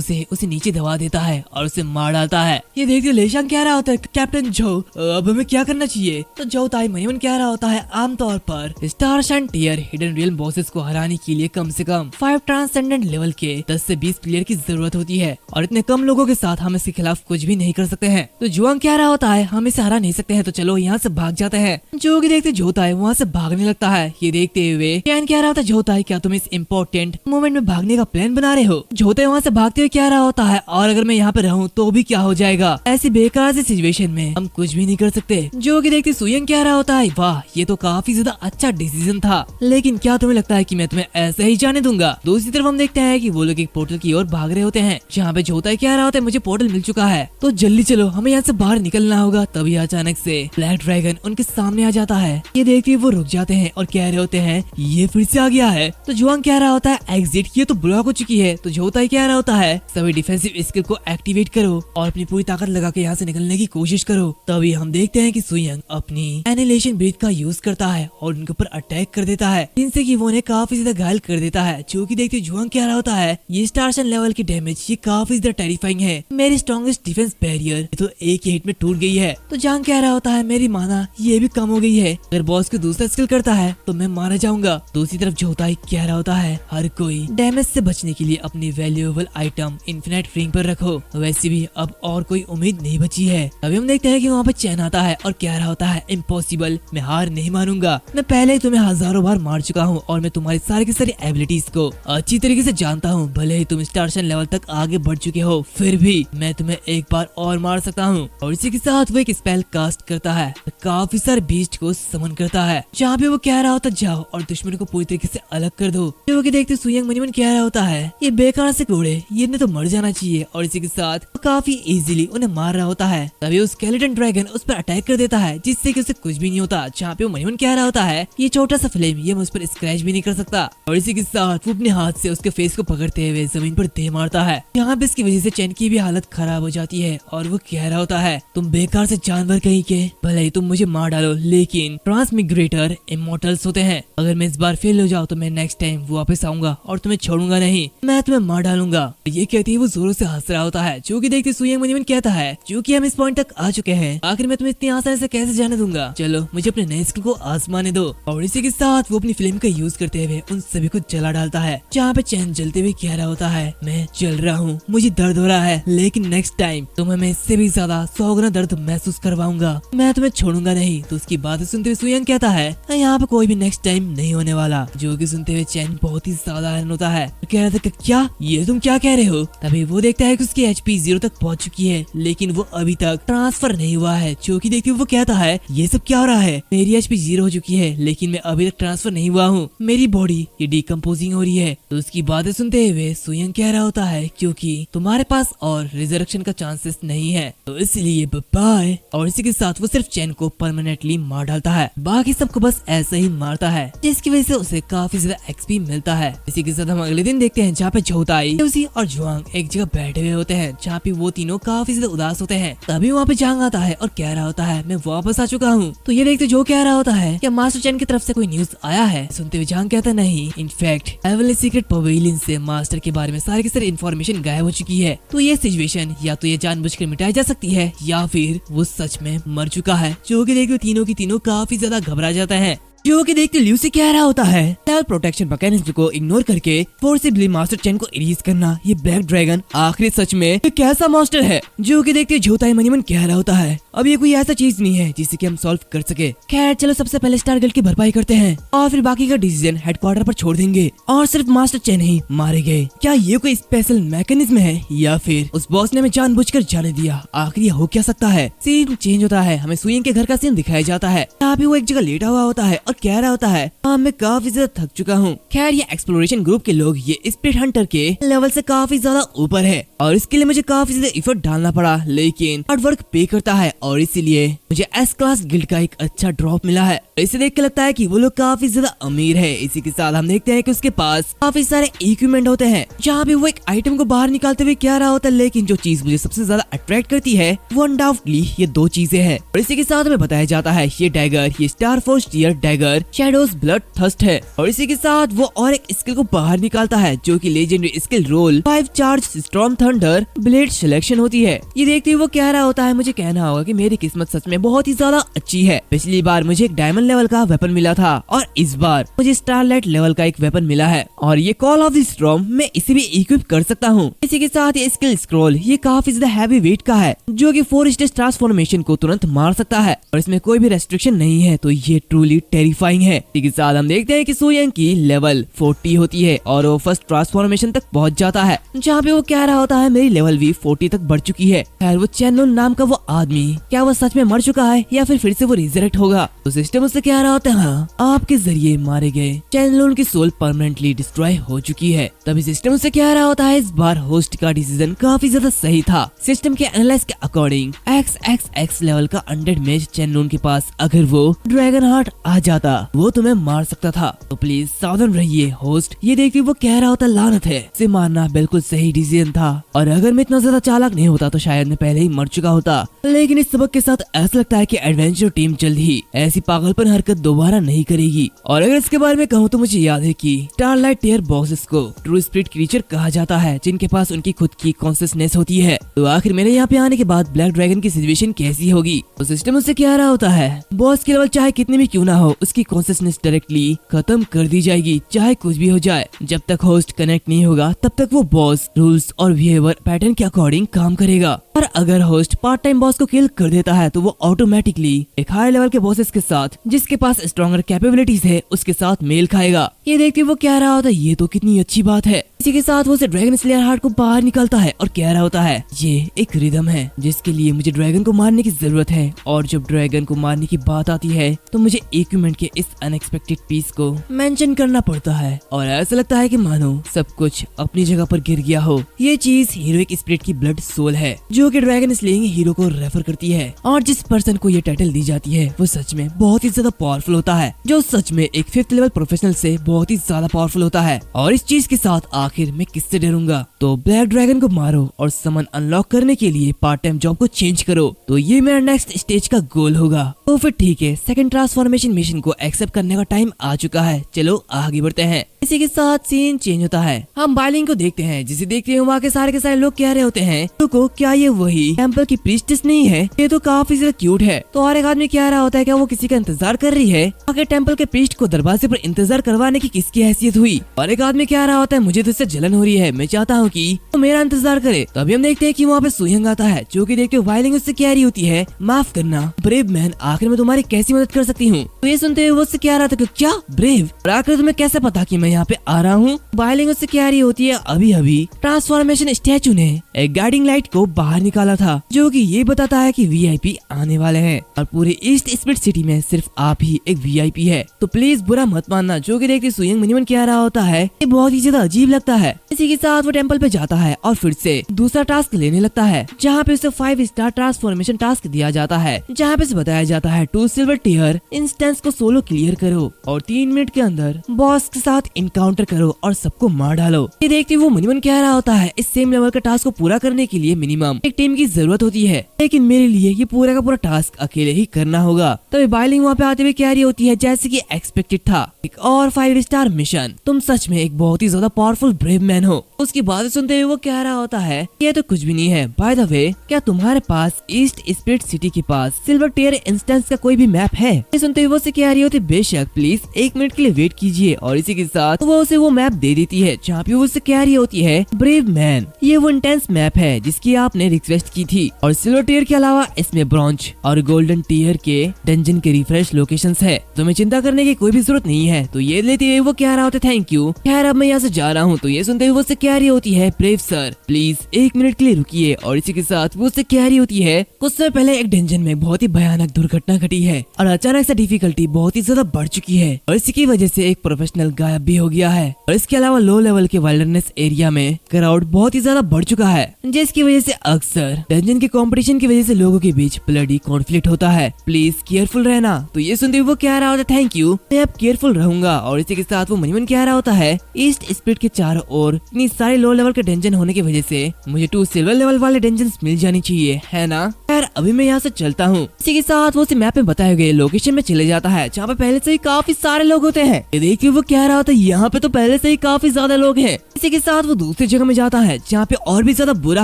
से उसे नीचे दबा देता है और उसे मार डालता है। ये देखते लेशांग कह रहा होता है कैप्टन जो अब हमें क्या करना चाहिए। तो जो ताई मनीमन कह रहा होता है आमतौर पर star shine tier hidden real bosses को हराने के लिए कम से कम 5 ट्रांसेंडेंट लेवल के 10 से 20 प्लेयर की जरूरत होती है और इतने कम लोगों के साथ हम इसके खिलाफ कुछ भी नहीं कर सकते हैं। तो जुआंग कह रहा होता है हम इसे हरा नहीं सकते हैं, तो चलो यहाँ से भाग जाते हैं। जो कि देखते जोताई वहाँ से भागने लगता है। ये देखते हुए चैन कह रहा होता है जोताई क्या तुम इस इम्पोर्टेंट मोमेंट में भागने का प्लान बना रहे हो। जोताई वहाँ से भागते हुए कह रहा होता है और अगर मैं यहाँ पे रहूँ तो भी क्या हो जाएगा, ऐसी बेकार सी सिचुएशन में हम कुछ भी नहीं कर सकते। जो कि देखते सुयंग कह रहा होता है वाह ये तो काफी ज्यादा अच्छा डिसीजन था, लेकिन क्या तुम्हें लगता है कि मैं तुम्हें ऐसे ही जाने दूंगा। दूसरी तरफ हम देखते हैं कि वो लोग एक पोर्टल की ओर भाग रहे होते हैं, जहाँ पे जोताई कह रहा होता है मुझे पोर्टल मिल चुका है तो जल्दी चलो हमें यहाँ से बाहर निकलना होगा। तभी अचानक से ब्लैक ड्रैगन उनके सामने आ जाता है। ये देखते वो रुक जाते हैं और कह रहे होते हैं ये फिर से आ गया है। तो जुआंग कह रहा होता है एग्जिट ये तो ब्लॉक हो चुकी है। तो जोताई कह रहा होता है सभी डिफेंसिव स्किल को एक्टिवेट करो और अपनी पूरी ताकत लगा के यहाँ से निकलने की कोशिश करो। तभी हम देखते हैं कि सुयंग अपनी एनिलेशन ब्रीथ का यूज करता है और उनके ऊपर अटैक कर देता है, जिनसे कि वो उन्हें काफी ज्यादा घायल कर देता है। जो कि देखते जुआंग कह रहा होता है ये स्टार लेवल की डैमेज ये काफी ज्यादा टेरिफाइंग है, मेरी स्ट्रॉन्गेस्ट डिफेंस बैरियर तो एक ही हिट में टूट गई है। तो जांग कह रहा होता है मेरी माना ये भी कम हो गई है, अगर बॉस को दूसरा स्किल करता है तो मैं मारा जाऊंगा। दूसरी तरफ जोताई कह रहा होता है हर कोई डैमेज से बचने के लिए अपनी वैल्यूएबल आइटम इन्फिनिट रिंग पर रखो, वैसे भी अब और कोई उम्मीद नहीं बची है। अभी हम देखते हैं कि वहाँ पे चैन आता है और कह रहा होता है इम्पॉसिबल, मैं हार नहीं मानूंगा, मैं पहले ही तुम्हें हजारों बार मार चुका हूँ और मैं तुम्हारी सारी की सारी एबिलिटीज को अच्छी तरीके से जानता हूँ। भले ही तुम स्टार लेवल तक आगे बढ़ चुके हो फिर भी मैं तुम्हें एक बार और मार सकता हूँ। और इसी के साथ वो एक स्पेल कास्ट करता है, काफी सारे बीस्ट को समन करता है, जहाँ पे वो कह रहा होता जाओ और दुश्मन को पूरी तरीके से अलग कर दो। जो कि देखते सुयंग मनीमन कह रहा होता है ये बेकार से कोड़े ये तो मर जाना चाहिए और इसी के साथ वो काफी इजीली उन्हें मार रहा होता है। तभी उस स्केलेटन ड्रैगन उस पर अटैक कर देता है, जिससे कि उसे कुछ भी नहीं होता। जहाँ पे वो मनीमन कह रहा होता है ये छोटा सा फ्लेम ये मुझ पर स्क्रैच भी नहीं कर सकता। और इसी के साथ वो अपने हाथ से उसके फेस को पकड़ते हुए जमीन पर दे मारता है। यहाँ पे इसकी वजह से चैन की भी हालत खराब हो जाती है और वो कह रहा होता है तुम बेकार से जानवर कहीं के, भले ही तुम मुझे मार डालो लेकिन ट्रांसमिग्रेटर इमोर्टल्स होते हैं, अगर मैं इस बार फेल हो जाऊँ तो मैं नेक्स्ट टाइम वापस आऊंगा और तुम्हें छोड़ूंगा नहीं, मैं तुम्हें मार डालूंगा। ये कहती है वो जोरों से हंस रहा होता है। जो कि देखते सुयंग मनीमन कहता है क्योंकि हम इस पॉइंट तक आ चुके हैं आखिर मैं तुम्हें इतनी आसानी से कैसे जाने दूंगा, चलो मुझे अपने नए स्किल को आजमाने दो। और इसी के साथ वो अपनी फ्लेम का यूज करते हुए उन सभी को जला डालता है। जहाँ पे चैन जलते हुए कह रहा होता है मैं जल रहा हूँ, मुझे दर्द हो रहा है, लेकिन नेक्स्ट टाइम तुम्हें मैं इससे भी ज्यादा 100 गुना दर्द महसूस करवाऊंगा, मैं तुम्हें छोड़ूंगा नहीं। तो उसकी बातें सुनते हुए सुयंग कहता है यहाँ पे कोई भी नेक्स्ट टाइम नहीं होने वाला। जो कि सुनते हुए चैन बहुत ही ज्यादा हैरान होता है, कह रहा था क्या ये तुम क्या कह रहे हो। तभी वो देखता है कि उसकी HP 0 तक पहुंच चुकी है, लेकिन वो अभी तक ट्रांसफर नहीं हुआ है। जो कि देखते हुए वो कहता है ये सब क्या हो रहा है, मेरी HP 0 हो चुकी है लेकिन मैं अभी तक ट्रांसफर नहीं हुआ हूँ, मेरी बॉडी ये डिकम्पोजिंग हो रही है। तो उसकी बातें सुनते हुए सुयंग कह रहा होता है क्योंकि तुम्हारे पास और रिजरेक्शन का चांसेस नहीं है, तो इसलिए बाय। और इसी के साथ वो सिर्फ चैन को परमानेंटली मार डालता है, बाकी सबको बस ऐसे ही मारता है, जिसकी वजह से उसे काफी ज्यादा XP मिलता है। इसी के साथ हम अगले दिन देखते हैं जहाँ पे जोताई, ल्यूसी और जुआंग एक जगह बैठे हुए होते हैं, जहाँ पे वो तीनों काफी ज्यादा उदास होते हैं। तभी वहाँ पे जांग आता है और कह रहा होता है मैं वापस आ चुका हूँ। तो ये देखते जो कह रहा होता है क्या मास्टर चैन की तरफ से कोई न्यूज आया है। सुनते हुए जांग कहता नहीं, इनफैक्ट हेवनली सीक्रेट पवेलियन से मास्टर के बारे में सारी की सारी इन्फॉर्मेशन गायब हो चुकी है, तो ये सिचुएशन या तो ये जानबूझकर मिटाई जा सकती है या फिर वो सच में मर चुका है। जो कि देखते तीनों की तीनों काफी ज्यादा घबरा जाते हैं। जो कि देखते ल्यूसी कह रहा होता है लेवल प्रोटेक्शन मैकेनिज्म को इग्नोर करके फोर्सिबली मास्टर चैन को इरेज करना, ये ब्लैक ड्रैगन आखिर सच में ये कैसा मास्टर है। जो कि देखते जोताई मनीमन कह रहा होता है अब ये कोई ऐसा चीज नहीं है जिसे कि हम सॉल्व कर सके, खैर चलो सबसे पहले स्टार गिल्ड की भरपाई करते हैं और फिर बाकी का डिसीजन हेडक्वार्टर पर छोड़ देंगे और सिर्फ मास्टर चैन ही मारे गए। क्या ये कोई स्पेशल मैकेनिज्म है या फिर उस बॉस ने हमें जानबूझकर जाने दिया, आखिर ये हो क्या सकता है। सीन चेंज होता है, हमें सुयंग के घर का सीन दिखाया जाता है, यहाँ पे वो एक जगह लेटा हुआ होता है और कह रहा होता है हाँ मैं काफी ज्यादा थक चुका हूँ। खैर ये एक्सप्लोरेशन ग्रुप के लोग ये स्पिरिट हंटर के लेवल से काफी ज्यादा ऊपर है और इसके लिए मुझे काफी ज्यादा एफर्ट डालना पड़ा, लेकिन हार्ड वर्क पे करता है और इसीलिए मुझे एस क्लास गिल्ड का एक अच्छा ड्रॉप मिला है। इसे देख के लगता है कि वो लोग काफी ज्यादा अमीर है। इसी के साथ हम देखते हैं कि उसके पास काफी सारे इक्विपमेंट होते हैं, जहाँ पे वो एक आइटम को बाहर निकालते हुए क्या रहा होता है। लेकिन जो चीज मुझे सबसे ज्यादा अट्रैक्ट करती है वो अनडाउटली ये दो चीजें हैं। और इसी के साथ हमें बताया जाता है ये डैगर, ये star force tier dagger shadows blood thirst है। और इसी के साथ वो और एक स्किल को बाहर निकालता है जो कि legendary skill roll 5 charge storm thunder blade selection होती है। ये देखते हुए वो कह रहा होता है मुझे कहना होगा कि मेरी किस्मत सच में बहुत ही ज्यादा अच्छी है। पिछली बार मुझे एक डायमंड लेवल का वेपन मिला था और इस बार मुझे स्टारलाइट लेवल का एक वेपन मिला है और ये कॉल ऑफ द स्टॉर्म मैं इसे भी इक्विप कर सकता हूँ। इसी के साथ ये स्किल स्क्रॉल ये काफी ज्यादा हैवी वेट का है जो कि 4 स्टेज ट्रांसफॉर्मेशन को तुरंत मार सकता है और इसमें कोई भी रेस्ट्रिक्शन नहीं है, तो ये ट्रूली टेरिफाइंग है। इसी के साथ हम देखते हैं कि सोयंग की लेवल 40 होती है और वो फर्स्ट ट्रांसफॉर्मेशन तक पहुंच जाता है, जहाँ पे वो कह रहा होता है मेरी लेवल भी 40 तक बढ़ चुकी है। खैर वो चैनलून नाम का वो आदमी क्या वो सच में मर चुका है या फिर से वो रिजरेक्ट होगा? तो सिस्टम उससे कह रहा होता है हाँ, आपके जरिए मारे गए चैनलून की सोल परमानेंटली डिस्ट्रॉय हो चुकी है। तभी सिस्टम उससे कह रहा होता है इस बार होस्ट का डिसीजन काफी ज्यादा सही था। सिस्टम के एनालाइज के अकॉर्डिंग XXX लेवल का 100 मेज चैनलून के पास अगर वो ड्रैगन हार्ट आ जाता वो तुम्हें मार सकता था, तो प्लीज सावधान रहिए होस्ट। ये देखते वो कह रहा होता लानत है, इसे मारना बिल्कुल सही डिसीजन था और अगर मैं इतना ज्यादा चालाक नहीं होता तो शायद मैं पहले ही मर चुका होता। लेकिन इस सबक के साथ ऐसा लगता है कि एडवेंचर टीम जल्द ही ऐसी पागलपन हरकत दोबारा नहीं करेगी। और अगर इसके बारे में कहूँ तो मुझे याद है कि स्टारलाइट टीयर बॉसेस को ट्रू स्पिरिट क्रीचर कहा जाता है, जिनके पास उनकी खुद की कॉन्सियसनेस होती है। तो आखिर मेरे यहाँ पे आने के बाद ब्लैक ड्रैगन की सिचुएशन कैसी होगी? तो सिस्टम उससे कह रहा होता है बॉस की लेवल चाहे कितनी भी क्यों ना हो उसकी कॉन्सियसनेस डायरेक्टली खत्म कर दी जाएगी, चाहे कुछ भी हो जाए। जब तक होस्ट कनेक्ट नहीं होगा तब तक वो बॉस रूल्स और बिहेवियर पैटर्न के अकॉर्डिंग काम करेगा। और अगर होस्ट पार्ट टाइम बॉस को किल कर देता है तो वो ऑटोमेटिकली एक हाई लेवल के बॉसेस के साथ जिसके पास स्ट्रॉन्गर कैपेबिलिटीज है उसके साथ मेल खाएगा। ये देखते वो कह रहा होता है ये तो कितनी अच्छी बात है। इसी के साथ वो उसे ड्रैगन स्लेयर हार्ट को बाहर निकालता है और कह रहा होता है ये एक रिदम है जिसके लिए मुझे ड्रैगन को मारने की जरूरत है और जब ड्रैगन को मारने की बात आती है तो मुझे इक्विपमेंट के इस अनएक्सपेक्टेड पीस को मेंशन करना पड़ता है और ऐसा लगता है कि मानो सब कुछ अपनी जगह पर गिर गया हो। ये चीज हीरोइक स्पिरिट की ब्लड सोल है जो कि ड्रैगन स्लेइंग हीरो को रेफर करती है और जिस पर्सन को ये टाइटल दी जाती है वो सच में बहुत ही ज्यादा पावरफुल होता है, जो सच में एक 5th लेवल प्रोफेशनल से बहुत ही ज्यादा पावरफुल होता है। और इस चीज के साथ आखिर मैं किससे डरूंगा? तो ब्लैक ड्रैगन को मारो और समन अनलॉक करने के लिए पार्ट टाइम जॉब को चेंज करो, तो ये मेरा नेक्स्ट स्टेज का गोल होगा। तो फिर ठीक है, सेकंड ट्रांसफॉर्मेशन मिशन को एक्सेप्ट करने का टाइम आ चुका है, चलो आगे बढ़ते हैं। इसी के साथ सीन चेंज होता है, हम बाइलिंग को देखते हैं जिसे देखते हैं वहाँ के सारे लोग कह रहे होते हैं रुको क्या ये वही टेम्पल की प्रीस्टेस नहीं है? ये तो काफी ज्यादा क्यूट है। तो और एक आदमी कह रहा होता है क्या वो किसी का इंतजार कर रही है? आगे टेम्पल के प्रीस्ट को दरवाजे पर इंतजार करवाने की किसकी हैसियत हुई? और एक आदमी कह रहा होता है मुझे तो इससे जलन हो रही है, मैं चाहता हूँ कि तो मेरा इंतजार करे। तो अभी हम देखते हैं कि वहाँ पे सुयंग आता है जो कि देखते वाइलिंग उससे कह रही होती है माफ करना ब्रेव मैन, आखिर मैं तुम्हारी कैसी मदद कर सकती हूँ? तो ये सुनते हुए वो उससे कह रहा था कि क्या ब्रेव, और आखिर तुम्हें कैसे पता कि मैं यहाँ पे आ रहा हूँ? वाइलिंग उससे कह रही होती है अभी अभी ट्रांसफॉर्मेशन स्टैचू ने एक गाइडिंग लाइट को बाहर निकाला था जो कि ये बताता है कि वीआईपी आने वाले हैं और पूरे ईस्ट स्पिरिट सिटी में सिर्फ आप ही एक वीआईपी है, तो प्लीज बुरा मत मानना। जो कि देखते सुयंग मनीमन कह रहा होता है ये बहुत ही ज्यादा अजीब लगता है। इसी के साथ वो टेम्पल पे जाता है और फिर से दूसरा टास्क लेने लगता है जहाँ पे उसे 5 स्टार ट्रांसफॉर्मेशन टास्क दिया जाता है, जहाँ पे उसे बताया जाता है 2 सिल्वर टीयर इंस्टेंस को सोलो क्लियर करो और 3 मिनट के अंदर बॉस के साथ इनकाउंटर करो और सबको मार डालो। ये देखते वो मनीमन कह रहा होता है इस सेम लेवल का टास्क को पूरा करने के लिए मिनिमम एक टीम की जरूरत होती है, लेकिन मेरे लिए ये पूरा का पूरा टास्क अकेले ही करना होगा। तभी बाइलिंग वहाँ पे आते हुए कह रही होती है जैसे कि एक्सपेक्टेड था एक और 5 स्टार मिशन, तुम सच में एक बहुत ही ज्यादा पावरफुल ब्रेव मैन हो। उसकी बातें सुनते हुए वो कह रहा होता है ये तो कुछ भी नहीं है। बाय द वे क्या तुम्हारे पास ईस्ट स्पिरिट सिटी के पास सिल्वर टीयर इंस्टेंस का कोई भी मैप है? ये सुनते हुए वो उसे कह रही होती बेशक, प्लीज 1 मिनट के लिए वेट कीजिए। और इसी के साथ वो उसे वो मैप दे देती है जहाँ पे वो उससे कह रही होती है ब्रेव मैन ये वो इंटेंस मैप है जिसकी आपने रिक्वेस्ट की थी और सिल्वर टीयर के अलावा इसमें ब्रॉन्ज और गोल्डन टीयर के डंजन के रिफ्रेश लोकेशंस है, तुम्हें चिंता करने की कोई भी जरूरत नहीं है। तो ये लेते हुए वो कह रहा होता है थैंक यू, खैर अब मैं यहाँ से जा रहा हूँ। तो ये सुनते हुए वो उससे कह रही होती है ब्रेव सर प्लीज 1 मिनट के लिए रुकिए। और इसी के साथ वो उससे कह रही होती है कुछ समय पहले एक डंजन में बहुत ही भयानक दुर्घटना घटी है और अचानक से डिफिकल्टी बहुत ही ज्यादा बढ़ चुकी है और इसी की वजह से एक प्रोफेशनल गायब भी हो गया है और इसके अलावा लो लेवल के वाइल्डरनेस एरिया में क्राउड बहुत ही ज्यादा बढ़ चुका है, जिसकी वजह से अक्सर डंजन के कंपटीशन की वजह से लोगों के बीच ब्लडी कॉन्फ्लिक्ट होता है। प्लीज केयरफुल रहना। तो ये सुनते हुए वो कह रहा होता है थैंक यू, मैं अब केयरफुल रहूंगा। और इसी के साथ वो मनीमन कह रहा होता है ईस्ट स्पिरिट के चारों ओर इतनी सारे लो लेवल के डंजन होने की वजह से मुझे 2 सिल्वर लेवल वाले डंजन मिल जानी चाहिए, है ना। यार अभी मैं यहाँ से चलता हूँ। इसी के साथ वो मैप में बताए गए लोकेशन में चले जाता है जहाँ पे पहले से ही काफी सारे लोग होते हैं। ये देखिए वो कह रहा होता है यहाँ पे तो पहले से ही काफी ज्यादा लोग हैं। इसी के साथ वो दूसरी जगह में जाता है जहाँ पे और भी ज्यादा बुरा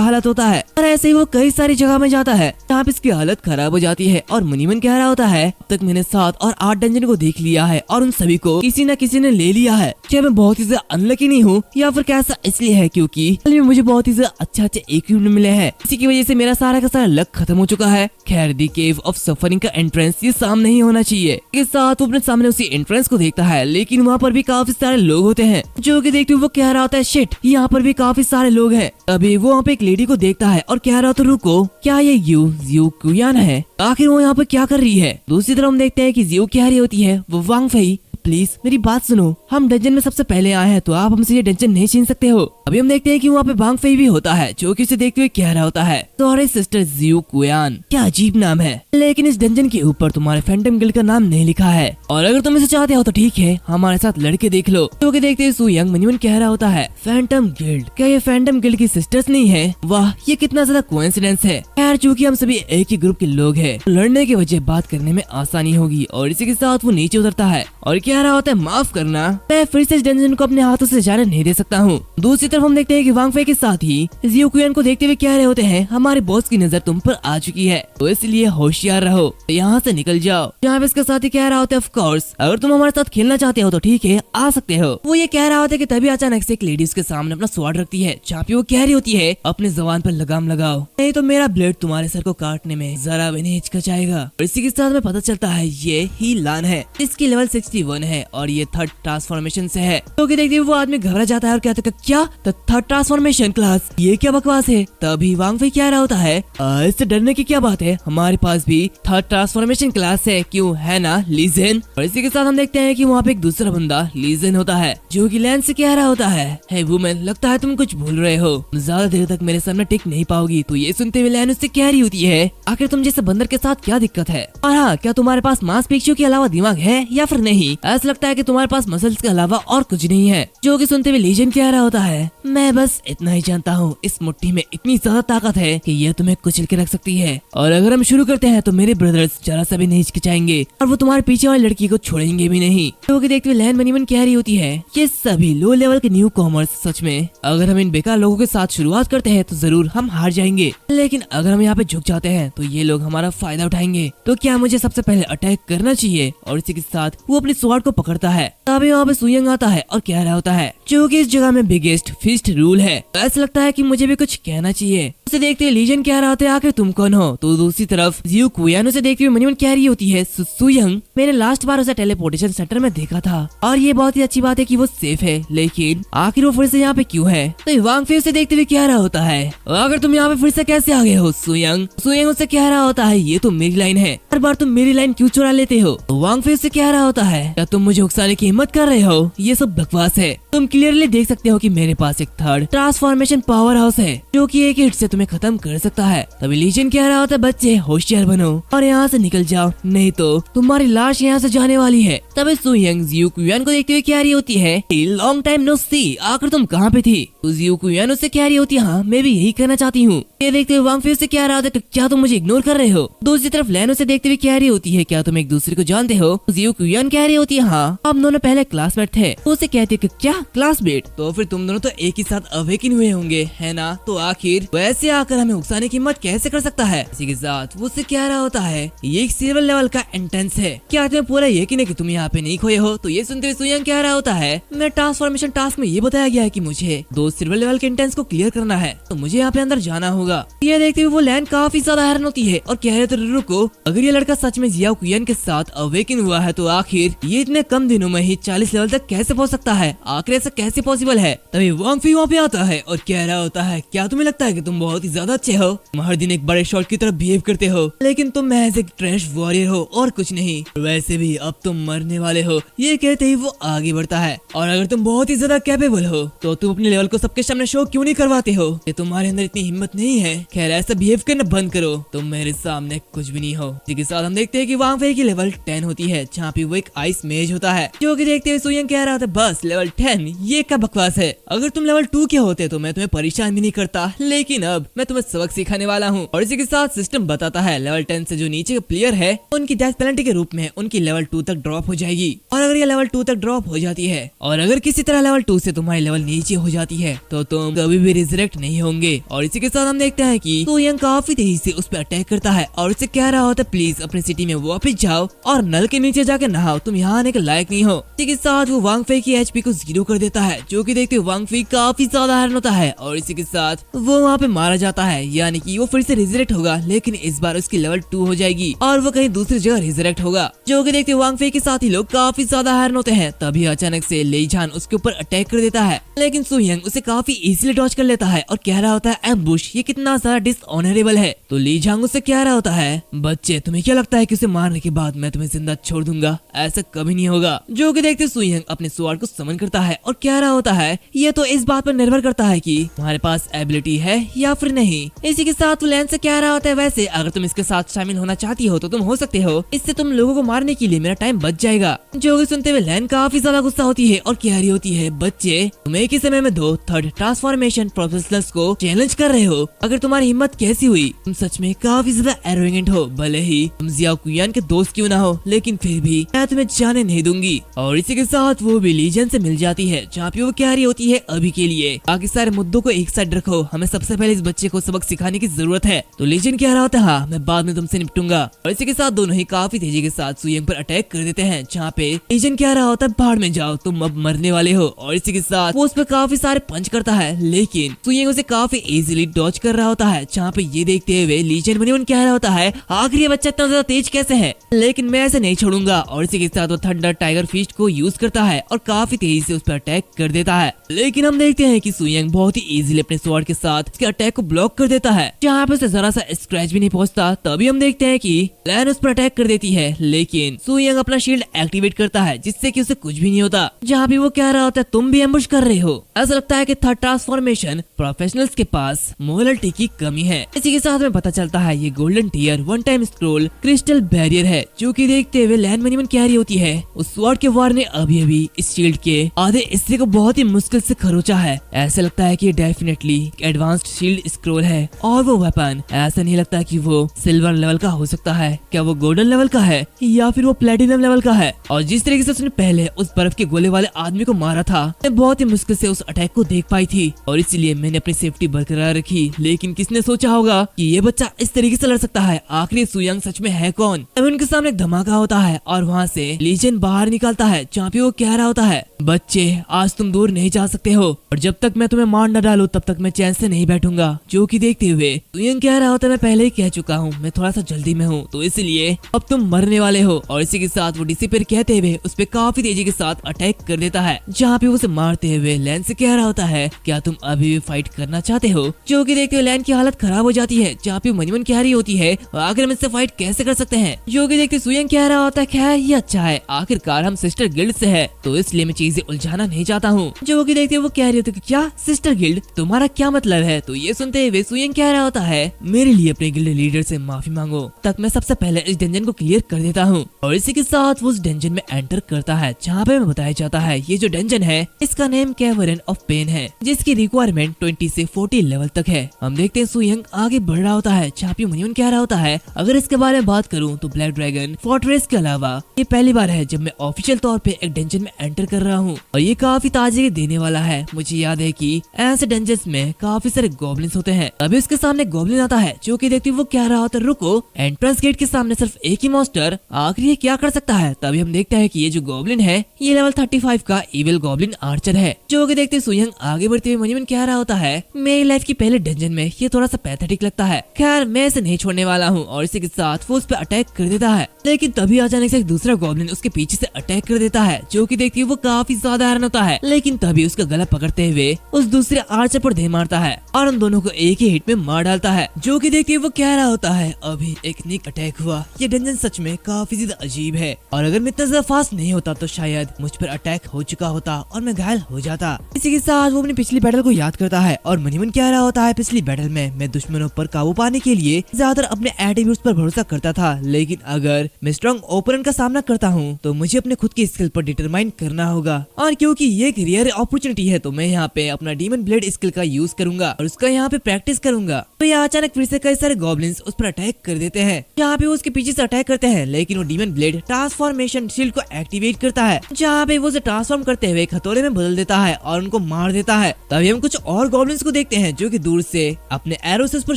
हालत होता है और ऐसे ही वो कई सारी जगह में जाता है जहाँ पे इसकी हालत खराब हो जाती है। और मनीमन कह रहा होता है अब तक मैंने 7 और 8 डंजन को देख लिया है और उन सभी को किसी न किसी ने ले लिया है। क्या मैं बहुत ही ज्यादा अनलकी नहीं हूँ या फिर कैसा इसलिए है क्योंकि मुझे बहुत ही ज्यादा अच्छे इक्विपमेंट मिले हैं, इसी की वजह से मेरा सारा का सारा लक खत्म हो चुका है। खैर दी केव ऑफ सफरिंग का एंट्रेंस ये सामने ही होना चाहिए। इसके साथ वो अपने सामने उसी एंट्रेंस को देखता है लेकिन वहाँ पर भी काफी सारे लोग होते हैं जो कि देखते हुए वो कह रहा होता है शिट यहाँ पर भी काफी सारे लोग हैं। तभी वो वहाँ पे एक लेडी को देखता है और कह रहा होता रुको क्या ये जियो कुयान है, आखिर वो यहाँ पर क्या कर रही है। दूसरी तरफ हम देखते हैं कि जियो कह रही होती है वो वांग फेई प्लीज मेरी बात सुनो, हम डंजन में सबसे पहले आए हैं तो आप हमसे ये डंजन नहीं छीन सकते हो। अभी हम देखते हैं कि वहाँ पे बांग फेई भी होता है जो कि उसे देखते हुए कह रहा होता है सॉरी सिस्टर जियो कुयान, क्या अजीब नाम है, लेकिन इस डंजन के ऊपर तुम्हारे फैंटम गिल्ड का नाम नहीं लिखा है और अगर तुम इसे चाहते हो तो ठीक है हमारे साथ लड़के देख लो। जो कि देखते सु यंग मनीमन कह रहा होता है फैंटम गिल्ड, क्या ये फैंटम गिल्ड की सिस्टर्स नहीं है? वाह ये कितना ज्यादा कोइंसिडेंस है। खैर चूंकि हम सभी एक ही ग्रुप के लोग हैं लड़ने की वजह बात करने में आसानी होगी। और इसी के साथ वो नीचे उतरता है और कह रहा होता है माफ करना मैं फिर से इस डंजन को अपने हाथों से जाने नहीं दे सकता हूँ। दूसरी तरफ हम देखते हैं कि वांग फे के साथ ही जियो कुयान को देखते हुए कह रहे होते हैं हमारे बॉस की नजर तुम पर आ चुकी है तो इसलिए होशियार रहो, यहाँ से निकल जाओ। जहाँ पे इसके साथ ही कह रहा होता है ऑफ कोर्स अगर तुम हमारे साथ खेलना चाहते हो तो ठीक है आ सकते हो। वो ये कह रहा होता है कि तभी अचानक से एक लेडी उसके सामने अपना स्वाड रखती है जहाँ पे वो कह रही होती है अपने जबान पर लगाम लगाओ नहीं तो मेरा ब्लेड तुम्हारे सर को काटने में जरा भी नहीं हिचकिचाएगा। और इसी के साथ में पता चलता है ये ही लान है, इसकी लेवल 61 है और ये थर्ड ट्रांसफॉर्मेशन से है। तो देखते वो आदमी घबरा जाता है और कहता है क्या थर्ड ट्रांसफॉर्मेशन क्लास, ये क्या बकवास है। तभी वांग फे कह रहा होता है इससे डरने की क्या बात है, हमारे पास भी थर्ड ट्रांसफॉर्मेशन क्लास है क्यों है ना लीजन। और इसी के साथ हम देखते हैं कि वहाँ पे एक दूसरा बंदा लीजन होता है जो कि लैन से कह रहा होता है हे वुमेन लगता है तुम कुछ भूल रहे हो, ज्यादा देर तक मेरे सामने टिक नहीं पाओगी। तो ये सुनते हुए लैन उससे कह रही होती है आखिर तुम जैसे बंदर के साथ क्या दिक्कत है और हाँ क्या तुम्हारे पास मांसपेशियों के अलावा दिमाग है या फिर नहीं, ऐसा लगता है कि तुम्हारे पास मसल्स के अलावा और कुछ नहीं है। जो कि सुनते हुए लीजन कह रहा होता है मैं बस इतना ही जानता हूँ इस मुट्ठी में इतनी ज्यादा ताकत है कि ये तुम्हें कुचल के रख सकती है और अगर हम शुरू करते हैं तो मेरे ब्रदर्स जरा सा भी नहीं हिचकिचाएंगे और वो तुम्हारे पीछे वाली लड़की को छोड़ेंगे भी नहीं। जो कि देखते हुए लैन मनीमन कह रही होती है ये सभी लो लेवल के न्यू कॉमर्स सच में अगर हम इन बेकार लोगों के साथ शुरुआत करते हैं तो जरूर हम हार जाएंगे, लेकिन अगर हम यहाँ पे झुक जाते हैं तो ये लोग हमारा फायदा उठाएंगे। तो क्या मुझे सबसे पहले अटैक करना चाहिए। और इसी के साथ वो अपने स्वॉर्ड को पकड़ता है। तभी वहाँ पे सुयंग आता है और कह रहा होता है जो कि इस जगह में बिगेस्ट फिस्ट रूल है, ऐसा लगता है कि मुझे भी कुछ कहना चाहिए। उसे देखते लीजन कह रहा होता है आखिर तुम कौन हो। तो दूसरी तरफ जियो कुयान उसे देखते हुए मनीमन कह रही होती है सुयंग मैंने लास्ट बार उसे टेलीपोर्टेशन सेंटर में देखा था और ये बहुत ही अच्छी बात है कि वो सेफ है, लेकिन आखिर वो फिर से यहाँ पे क्यों है। तो वांग फे उसे देखते हुए कह रहा होता है अगर तुम यहाँ पे फिर से कैसे आ गए हो सुयंग। सुयंग उससे कह रहा होता है ये तो मेरी लाइन है, हर बार तुम मेरी लाइन क्यों चुरा लेते हो। तो वांग फे उससे कह रहा होता है क्या तुम मुझे उकसाने की हिम्मत कर रहे हो, ये सब बकवास है। तुम क्लियरली देख सकते हो कि मेरे पास एक थर्ड ट्रांसफॉर्मेशन पावर हाउस है जो कि एक हिट से तुम्हें खत्म कर सकता है। तभी लीजन कह रहा होता है बच्चे होशियार बनो और यहाँ से निकल जाओ नहीं तो तुम्हारी लाश यहाँ से जाने वाली है। तभी सुयंग जियो कुयान को देखते हुए कह रही होती है लॉन्ग टाइम नो सी, आखिर तुम कहाँ पे थी। तो जियो कुयान उससे कह रही होती है हाँ मैं भी यही करना चाहती हूँ। ये देखते हुए वांग फे से कह रहा होता है क्या तुम मुझे इग्नोर कर रहे हो। दूसरी तरफ लैन उसे देखते हुए कह रही होती है क्या तुम एक दूसरे को जानते हो। जियो कुयान कह रही होती है हाँ हम दोनों पहले क्लासमेट थे। तो उसे कहती है क्या क्लासमेट, तो फिर तुम दोनों तो एक ही साथ अवेकिन हुए होंगे है ना, तो आखिर वैसे आकर हमें उकसाने की हिम्मत कैसे कर सकता है। इसी के साथ वो उससे कह रहा होता है ये एक सिल्वर लेवल का एंट्रेंस है, क्या तुम्हें पूरा यकीन है कि तुम यहाँ पे नहीं खोए हो। तो ये सुनते हुए सुयंग कह रहा होता है मैं ट्रांसफॉर्मेशन टास्क में ये बताया गया है कि मुझे 2 सिल्वर लेवल के एंट्रेंस को क्लियर करना है तो मुझे यहाँ पे अंदर जाना होगा। ये देखते हुए वो लैन काफी ज्यादा हैरान होती है और कह रहे थे रुको अगर ये लड़का सच में जियो कुयान के साथ अवेकिन हुआ है तो आखिर ये इतने कम दिनों में ही 40 लेवल तक कैसे पहुँच सकता है, आखिर ऐसा कैसे पॉसिबल है। तभी वांग फे वहाँ पे आता है और कह रहा होता है क्या तुम्हें लगता है कि तुम बहुत बहुत ही ज्यादा अच्छे हो, तुम हर दिन एक बड़े शॉट की तरह बिहेव करते हो, लेकिन तुम महज एक ट्रैश वॉरियर हो और कुछ नहीं। वैसे भी अब तुम मरने वाले हो। ये कहते ही वो आगे बढ़ता है। और अगर तुम बहुत ही ज्यादा कैपेबल हो तो तुम अपने लेवल को सबके सामने शो क्यों नहीं करवाते हो? कि तुम्हारे अंदर इतनी हिम्मत नहीं है। खैर ऐसा बिहेव करना बंद करो, तुम मेरे सामने कुछ भी नहीं हो। इसी के साथ हम देखते हैं कि वांग फई की लेवल 10 होती है, जहाँ पे वो एक आइस मेज होता है, जो कि देखते हुए सुयंग कह रहा था बस लेवल 10 ये क्या बकवास है। अगर तुम लेवल 2 के होते तो मैं तुम्हें परेशान भी नहीं करता, लेकिन अब मैं तुम्हें सबक सिखाने वाला हूँ। और इसी के साथ सिस्टम बताता है लेवल 10 से जो नीचे के प्लेयर है उनकी डेथ पेनल्टी के रूप में उनकी लेवल 2 तक ड्रॉप हो जाएगी। और अगर ये लेवल 2 तक ड्रॉप हो जाती है और अगर किसी तरह लेवल 2 से तुम्हारी लेवल नीचे हो जाती है तो तुम कभी भी रिजरेक्ट नहीं होंगे। और इसी के साथ हम देखते हैं कि सुयंग काफी तेजी से उस पर अटैक करता है और उसे कह रहा होता है प्लीज अपनी सिटी में वापस जाओ और नल के नीचे जाके नहाओ, तुम यहाँ आने के लायक नहीं हो। इसी के साथ वो वांग फई की एचपी को 0 कर देता है, जो कि देखते हुए वांग फई काफी ज्यादा हैरान होता है। और इसी के साथ वो वहाँ पे मारा जाता है, यानी कि वो फिर से रिजरेक्ट होगा, लेकिन इस बार उसकी लेवल 2 हो जाएगी और वो कहीं दूसरी जगह रिजरेक्ट होगा। जो कि देखते वांग फई के साथ ही लोग काफी ज्यादा हैरान होते हैं। तभी अचानक से ली जान उसके ऊपर अटैक कर देता है, लेकिन सुयंग उसे काफी इजीली डॉज कर लेता है और कह रहा होता है एम्बुश, ये कितना ज्यादा डिसऑनरेबल है। तो ली जांग उससे कह रहा होता है बच्चे तुम्हें क्या लगता है कि उसे मारने के बाद मैं तुम्हें जिंदा छोड़ दूंगा? ऐसा कभी नहीं होगा। जो कि देखते सुयंग अपने स्वॉर्ड को समन करता है और कह रहा होता है ये तो इस बात पर निर्भर करता है कि तुम्हारे पास एबिलिटी है या फिर नहीं। इसी के साथ वो लैन से कह रहा होता है वैसे अगर तुम इसके साथ शामिल होना चाहती हो तो तुम हो सकते हो, इससे तुम लोगों को मारने के लिए मेरा टाइम बच जाएगा। जो कि सुनते हुए लैन काफी ज्यादा गुस्सा होती है और कह रही होती है बच्चे तुम एक ही समय में 2 थर्ड ट्रांसफॉर्मेशन प्रोफेशनल्स को चैलेंज कर रहे हो, अगर तुम्हारी हिम्मत कैसी हुई? तुम सच में काफी ज्यादा एरोगेंट हो, भले ही तुम जियाओ कुयान के दोस्त क्यों ना हो, लेकिन फिर भी मैं तुम्हें जाने नहीं दूंगी। और इसी के साथ वो भी लीजन से मिल जाती है, जहाँ पे वो कह रही होती है अभी के लिए बाकी सारे मुद्दों को एक साइड रखो, हमें सबसे पहले इस बच्चे को सबक सिखाने की जरूरत है। तो लीजन कह रहा होता है हाँ मैं बाद में तुमसे निपटूंगा। और इसी के साथ दोनों ही काफी तेजी के साथ सुयंग पर अटैक कर देते हैं, जहाँ पे लीजन कह रहा होता है बाहर में जाओ, तुम अब मरने वाले हो। और इसी के साथ वो उस पर काफी सारे पंच करता है, लेकिन सुयंग उसे काफी इजीली डॉज कर रहा होता है, जहाँ पे ये देखते हुए लीजन बनी कह रहा होता है आखिर ये बच्चा इतना ज्यादा तेज कैसे है, लेकिन मैं ऐसे नहीं छोड़ूंगा। और इसी के साथ वो थंडर टाइगर फिस्ट को यूज करता है और काफी तेजी से उस पर अटैक कर देता है, लेकिन हम देखते हैं कि सुयंग बहुत ही इजीली अपने स्वॉर्ड के साथ उसके अटैक को ब्लॉक कर देता है, जहाँ पे उसे जरा सा स्क्रैच भी नहीं पहुंचता। तभी हम देखते हैं कि लैन उस पर अटैक कर देती है, लेकिन सुयंग अपना शील्ड एक्टिवेट करता है, जिससे कि उसे कुछ भी नहीं होता। जहाँ भी वो कह रहा होता है तुम भी एम्बुश कर रहे हो। ऐसा लगता है कि थर्ड ट्रांसफॉर्मेशन प्रोफेशनल्स के पास मोरलिटी की कमी है। इसी के साथ में पता चलता है ये golden tier one time scroll crystal barrier है, जो कि देखते हुए लैन मनीमन कह रही होती है उस स्वॉर्ड के वार ने अभी अभी इस शील्ड के आधे हिस्से को बहुत ही मुश्किल से खरोचा है। ऐसा लगता है कि ये डेफिनेटली एडवांस्ड शील्ड स्क्रोल है और वो वेपन ऐसा नहीं लगता कि वो सिल्वर लेवल का हो सकता है, क्या वो गोल्डन लेवल का है या फिर वो प्लेटिनम लेवल का है। और जिस तरीके से उसने पहले उस बर्फ के गोले वाले आदमी को मारा था, मैं बहुत ही मुश्किल से उस अटैक को देख पाई थी और इसलिए मैंने अपनी सेफ्टी बरकरार रखी। लेकिन किसने सोचा होगा कि ये बच्चा इस तरीके से लड़ सकता है? आखिर सुयंग सच में है कौन? तभी उनके सामने एक धमाका होता है और वहाँ से लीजन बाहर निकलता है, जहाँ पे वो कह रहा होता है बच्चे आज तुम दूर नहीं जा सकते हो और जब तक मैं तुम्हें मार न डालूं तब तक मैं चैन से नहीं बैठूंगा। जो कि देखते हुए सुयंग कह रहा होता है मैं पहले ही कह चुका हूँ मैं थोड़ा सा जल्दी में हूँ, तो इसलिए अब तुम मरने वाले हो। और इसी के साथ वो डिसिपेयर कहते हुए उस पे काफी तेजी के साथ अटैक कर देता है, जहाँ पे उसे मारते हुए लैन से कह रहा होता है क्या तुम अभी भी फाइट करना चाहते हो? जो कि देखते हुए लैन की हालत खराब हो जाती है, जहाँ पे मनीमन कह रही होती है आखिर हम इससे फाइट कैसे कर सकते हैं? जो कि देखते सुयंग कह रहा होता है खैर ये अच्छा है, आखिरकार हम सिस्टर गिल्ड से है, तो इसलिए मैं चीजें उलझाना नहीं चाहता हूँ। जो कि देखते वो कह रही होती है क्या सिस्टर गिल्ड, तुम्हारा क्या मतलब है? तो ये सुनते हुए सुयंग कह रहा होता है मेरे लिए अपने गिल्ड लीडर से माफी मांगो, तक मैं सबसे पहले इस डंजन को क्लियर कर देता हूँ। और इसी के साथ वो उस डंजन में एंटर करता है, जहाँ पे बताया जाता है ये जो डंजन है इसका नेम कैवर्न ऑफ पेन है, जिसकी रिक्वायरमेंट 20 से 40 लेवल तक है। हम देखते हैं सुयंग आगे बढ़ रहा होता है, जहाँ पे मनीमन कह रहा होता है अगर इसके बारे में बात करूँ तो ब्लैक ड्रैगन फोर्ट्रेस के अलावा ये पहली बार है जब मैं ऑफिशियल तौर पे एक डंजन में एंटर कर रहा हूँ और ये काफी ताजगी देने वाला है। मुझे याद है कि ऐसे डंजन्स में काफी सारे गॉब्लिन्स होते हैं। अभी उसके सामने गॉब्लिन आता है, जो कि देखते वो कह रहा होता है रुको, एंट्रेंस गेट के सामने सिर्फ एक ही मॉन्स्टर, आखिर ये क्या कर सकता है? तभी हम देखते हैं कि ये जो गॉब्लिन है ये लेवल 35 का इविल गॉब्लिन आर्चर है। जो कि देखते सुयंग आगे बढ़ते हुए मनीमन कह रहा होता है मेरी लाइफ की पहले डंजन में ये थोड़ा सा पैथेटिक लगता है, खैर मैं इसे नहीं छोड़ने वाला हूँ। और इसी के साथ वो उस पर अटैक कर देता है, लेकिन तभी अचानक से एक दूसरा गॉब्लिन उसके पीछे से अटैक कर देता है, जो कि देखती है वो काफी काफी ज्यादा हैरान होता है, लेकिन तभी उसका गला पकड़ते हुए उस दूसरे आर्चर पर दे मारता है और उन दोनों को एक ही हिट में मार डालता है। जो कि देखते वो कह रहा होता है अभी एक निक अटैक हुआ। ये डंजन सच में काफी ज्यादा अजीब है और अगर मैं इतना ज्यादा फास्ट नहीं होता तो शायद मुझ पर अटैक हो चुका होता और मैं घायल हो जाता। इसी के साथ वो अपनी पिछली बैटल को याद करता है और मन ही मन कह रहा होता है पिछली बैटल में मैं दुश्मनों पर काबू पाने के लिए ज्यादातर अपने एट्रीब्यूट्स पर भरोसा करता था, लेकिन अगर मैं स्ट्रॉन्ग ओपोनेंट का सामना करता हूँ तो मुझे अपने खुद की स्किल पर डिटरमाइन करना होगा और क्योंकि ये एक रेयर अपॉर्चुनिटी है तो मैं यहाँ पे अपना डीमन ब्लेड स्किल का यूज करूंगा और उसका यहाँ पे प्रैक्टिस करूंगा। तो यहाँ अचानक फिर से कई सारे गॉब्लिन्स उस पर अटैक कर देते हैं। यहाँ पे वो उसके पीछे से अटैक करते हैं, लेकिन वो डीमन ब्लेड ट्रांसफॉर्मेशन शील्ड को एक्टिवेट करता है, जहाँ पे वो उसे ट्रांसफॉर्म करते हुए खतोरे में बदल देता है और उनको मार देता है। तभी हम कुछ और गॉब्लिन्स को देखते हैं जो कि दूर से अपने एरो से उस पर